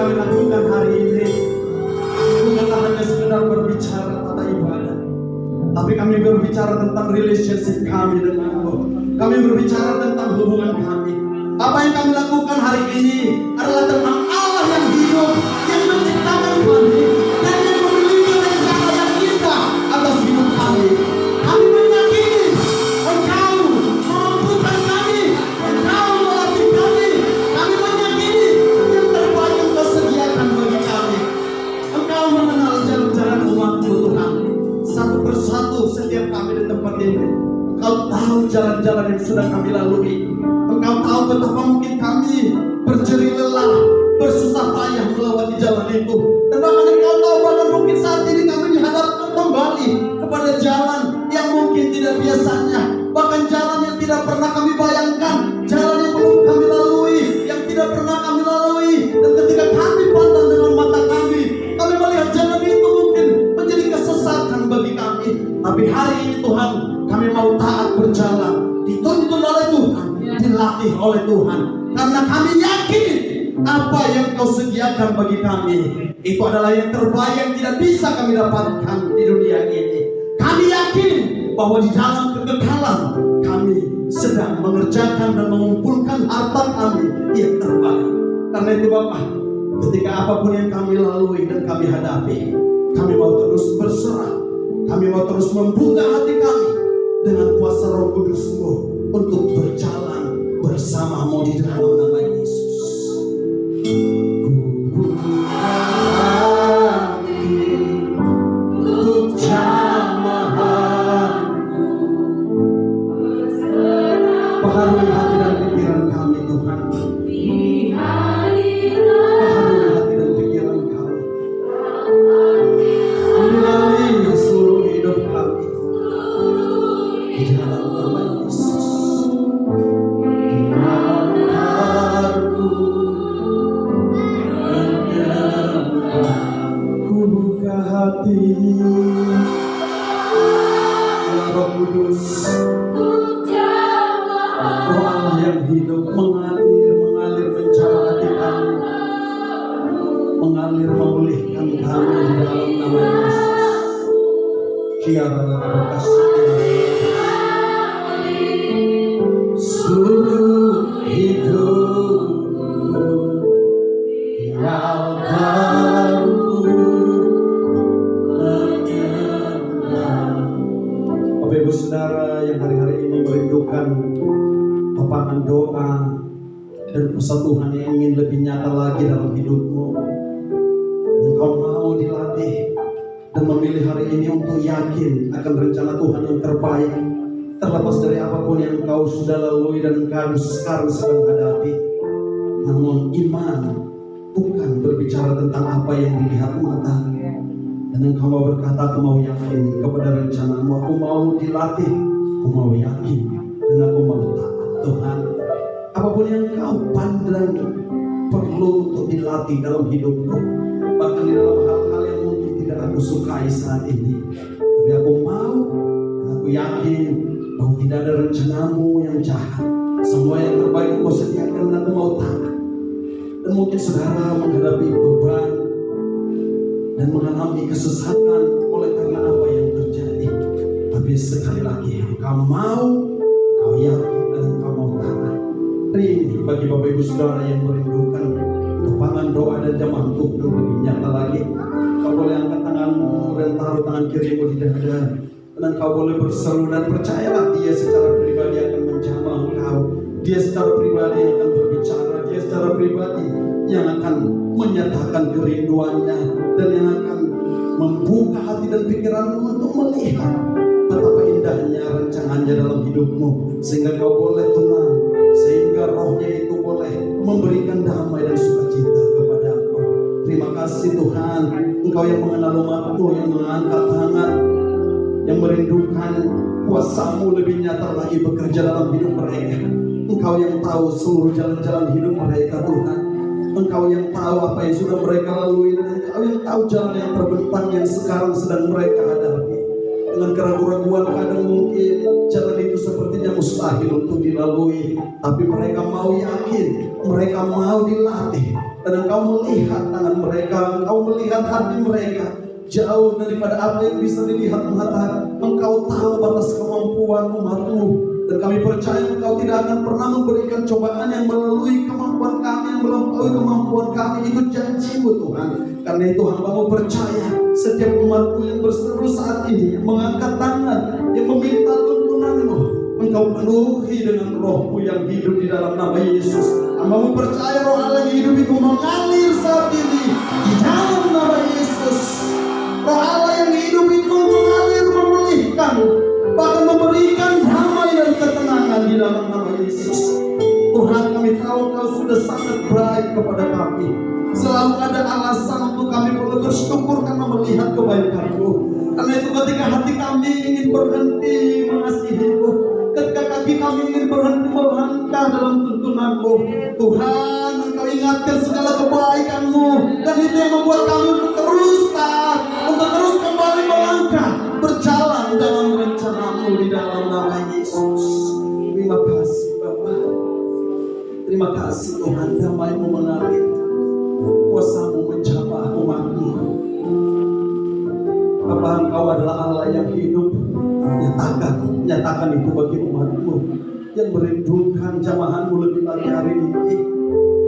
kami lakukan hari ini bukanlah hanya sekedar berbicara tata ibadah, tapi kami berbicara tentang relationship kami denganmu. Kami berbicara tentang hubungan kami. Apa yang kami lakukan hari ini adalah tentang Allah yang hidup, yang menciptakan kami, dan yang memiliki rencana yang indah atas hidup kami. Kami meyakini Engkau mampukan kami, Engkau melatih kami. Kami meyakini yang terbaik Engkau sediakan bagi kami. Engkau mengenal jalan-jalan umat-Mu Tuhan. Satu persatu setiap kami di tempat ini, Engkau tahu jalan-jalan yang sudah kami lalui. Engkau tahu betapa mungkin kami berjerih lelah, bersusah payah melewati jalan itu. Dan bahkan Engkau tahu bahkan mungkin saat ini kami dihadapkan kembali kepada jalan yang mungkin tidak biasanya, bahkan jalan yang tidak pernah kami bayangkan, jalan yang belum kami lalui, yang tidak pernah kami lalui. Dan ketika kami pandang dengan mata kami melihat jalan itu mungkin menjadi kesesatan bagi kami. Tapi hari ini Tuhan, kami mau taat berjalan, dituntun oleh Tuhan, dilatih oleh Tuhan, karena kami yakin apa yang Kau sediakan bagi kami itu adalah yang terbaik yang tidak bisa kami dapatkan di dunia ini. Kami yakin bahwa di dalam kekekalan kami sedang mengerjakan dan mengumpulkan harta kami yang terbaik. Karena itu Bapak, ketika apapun yang kami lalui dan kami hadapi, kami mau terus berserah, kami mau terus membuka hati kami dengan kuasa Roh Kudus-Mu untuk berjalan bersama-Mu di dalam nama Yesus. Untuk jamaah-Mu, baharui hati dan pikiran kami Tuhan. Baharui hati dan pikiran kami. Ambil seluruh hidup kami di dalam nama Yesus. Ku buka hati, ya Roh Kudus, Roh Allah yang hidup mengalir menjamah hati kami, mengalir memulihkan kami di dalam nama Yesus. Kiara berkasih seluruh hidupku, yang baru mengenal. Bapak Ibu Saudara yang hari-hari ini merindukan topangan doa dan persatuan yang ingin lebih nyata lagi dalam hidupmu, engkau mau dilatih dan memilih hari ini untuk yakin akan rencana Tuhan yang terbaik, terlepas dari apapun yang engkau sudah lalui dan engkau sekarang sedang hadapi. Namun iman bukan berbicara tentang apa yang dilihat mata. Dan engkau mau berkata, aku mau yakin kepada rencanamu, aku mau dilatih, aku mau yakin, dan aku mau taat. Tuhan, apapun yang kau pandang perlu untuk dilatih dalam hidupku, bahkan di dalam hal-hal yang mungkin tidak aku sukai saat ini, tapi aku mau dan aku yakin bahwa tidak ada rencanamu yang jahat. Semua yang terbaik kau sediakan dan aku mau taat. Dan mungkin saudara menghadapi beban dan mengalami kesesatan oleh karena apa yang terjadi. Tapi sekali lagi, engkau mau, engkau yakin, dan engkau mau taat. Hari ini bagi Bapak Ibu Saudara yang merindukan topangan doa dan jamaah Tuhan lebih nyata lagi, engkau boleh angkat tanganmu dan taruh tangan kirimu di dada. Dan engkau boleh berseru dan percayalah Dia secara pribadi akan menjamah engkau. Dia secara pribadi yang akan berbicara, Dia secara pribadi yang akan menyatakan kerinduannya, dan yang akan membuka hati dan pikiranmu untuk melihat betapa indahnya rancangannya dalam hidupmu, sehingga kau boleh tenang, sehingga rohnya itu boleh memberikan damai dan sukacita kepadamu. Terima kasih Tuhan, Engkau yang mengenal umat-Mu, yang mengangkat tangan, yang merindukan kuasa-Mu lebih nyata lagi bekerja dalam hidup mereka. Engkau yang tahu seluruh jalan-jalan hidup mereka Tuhan. Engkau yang tahu apa yang sudah mereka lalui, dan Engkau yang tahu jalan yang terbentang yang sekarang sedang mereka hadapi. Dengan keraguan-keraguan kadang mungkin jalan itu sepertinya mustahil untuk dilalui, tapi mereka mau yakin, mereka mau dilatih. Dan Engkau melihat tangan mereka, Engkau melihat hati mereka, jauh daripada apa yang bisa dilihat mata. Engkau tahu batas kemampuan umat-Mu, dan kami percaya Engkau tidak akan pernah memberikan cobaan yang melalui kemampuan kami, yang melampaui kemampuan kami. Itu janji-Mu Tuhan. Karena itu hamba-Mu percaya setiap umat-Mu yang berseru saat ini, yang mengangkat tangan, yang meminta tuntunan-Mu, Engkau penuhi dengan Roh-Mu yang hidup di dalam nama Yesus. Hamba-Mu percaya Roh Allah yang hidup itu mengalir saat ini di dalam nama Yesus. Roh Allah yang hidup itu mengalir, memulihkan, bahkan memberikan damai dan ketenangan di dalam nama Yesus. Tuhan, kami tahu Kau sudah sangat baik kepada kami. Selalu ada alasan untuk kami boleh bersyukur karena melihat kebaikan-Mu. Karena itu ketika hati kami ingin berhenti mengasihi-Mu, ketika kaki kami ingin berhenti melangkah dalam tuntunan-Mu, Tuhan, Engkau ingatkan segala kebaikan-Mu. Dan itu yang membuat kami untuk terus taat, untuk terus kembali melangkah, berjalan dalam rencana-Mu di dalam nama Yesus. Terima kasih Bapa. Terima kasih Tuhan, damai-Mu mengalir, kuasa-Mu menjamah umat-Mu. Bapa, Engkau adalah Allah yang hidup. Nyatakan itu bagi umat-Mu yang merindukan jamahan-Mu lebih lagi hari ini.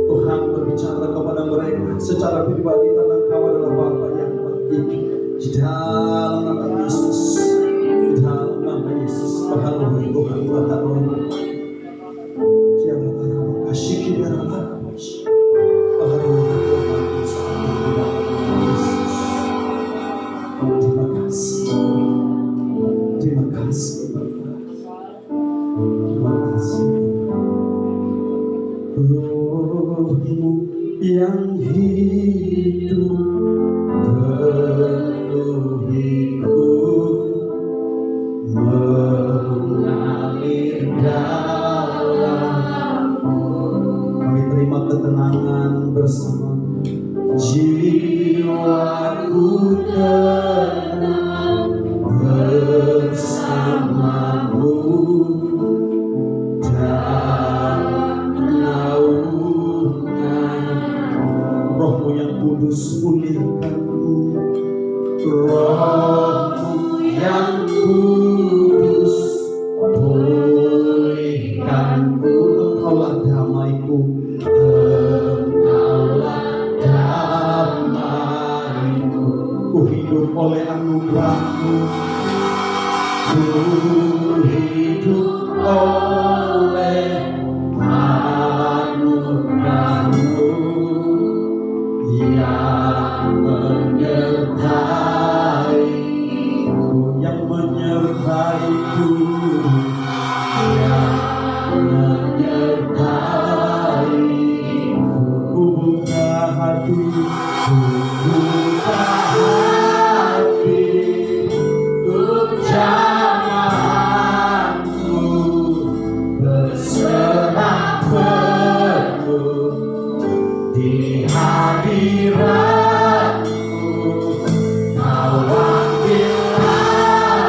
Tuhan, berbicara kepada mereka secara pribadi, karena Engkau adalah Bapa yang baik. Di dalam nama Yesus, di dalam nama Yesus, Baharohi Tuhan, Baharohi Jangan harap kasih kita harap Baharohi Tuhan, di dalam nama Yesus. Terima kasih. Terima kasih Bapa. Terima kasih. Roh-Mu yang hidup penuhiku, mengalir dalamku. Kami terima ketenangan bersama. Jiwaku tenang bersama-Mu dalam naungan. Roh-Mu yang kudus pulihkanku, Roh-Mu yang kudus pulihkanku. Engkaulah damaiku, Engkaulah damaiku. Ku hidup oleh anugerah-Mu, ku hidup oleh anugerah-Mu yang menyertaiku, yang menyertaiku, yang menyertaiku. Ku buka hati, ku buka hati untuk jamahan-Mu, berserah penuh di hadirat-Mu. Kau ambil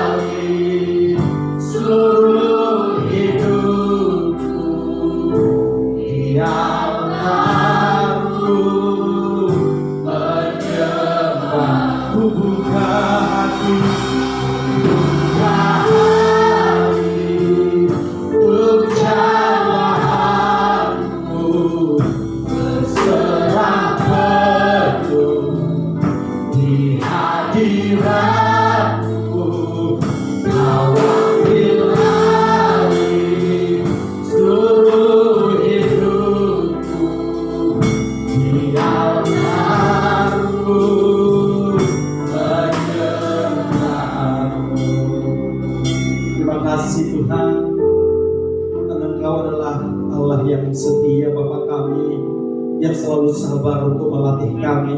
alih seluruh hidupku, di altar-Mu menyembah. Ku buka hati, buka hati untuk jamahan-Mu, berserah penuh di hadirat-Mu. Kau ambil alih seluruh hidupku, di altar-Mu menyembah-Mu. Terima kasih Tuhan, karena Engkau adalah Allah yang setia, Bapa kami, yang selalu sabar untuk melatih kami.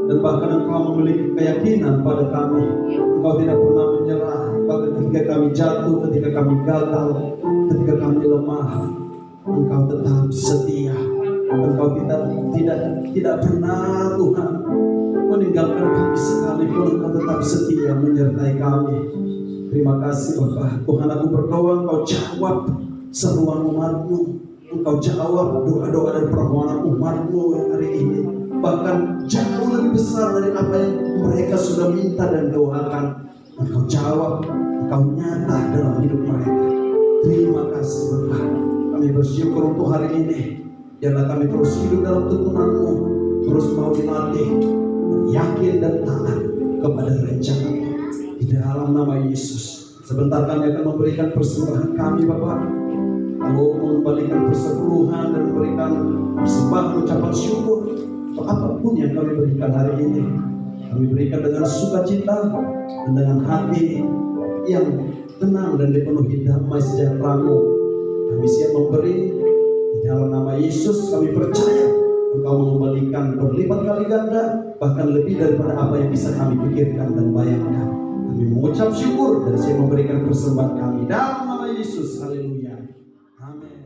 Dan bahkan Engkau memiliki keyakinan pada kami. Engkau tidak pernah menyerah, bahkan ketika kami jatuh, ketika kami gagal, ketika kami lemah, Engkau tetap setia. Engkau tidak pernah Tuhan meninggalkan kami sekalipun. Engkau tetap setia menyertai kami. Terima kasih Bapa. Tuhan, aku berdoa Engkau jawab seruan umat-Mu. Engkau jawab doa-doa dan permohonan umat-Mu yang hari ini. Bahkan jauh lebih besar dari apa yang mereka sudah minta dan doakan. Engkau jawab, Engkau nyata dalam hidup mereka. Terima kasih Bapa. Kami bersyukur untuk hari ini. Biarlah kami terus hidup dalam tuntunan-Mu, terus mau dilatih, yakin dan taat kepada rencana-Mu. Di dalam nama Yesus, sebentar kami akan memberikan persembahan kami Bapak. Kalau mengembalikan persepuluhan dan memberikan persembahan ucapan syukur untuk apapun yang kami berikan hari ini, kami berikan dengan sukacita dan dengan hati yang tenang dan dipenuhi damai sejahtera-Mu. Kami siap memberi. Di dalam nama Yesus kami percaya Engkau mengembalikan berlipat kali ganda, bahkan lebih daripada apa yang bisa kami pikirkan dan bayangkan. Kami mengucap syukur dan siap memberikan persembahan kami dalam nama Yesus. Haleluya. Amin.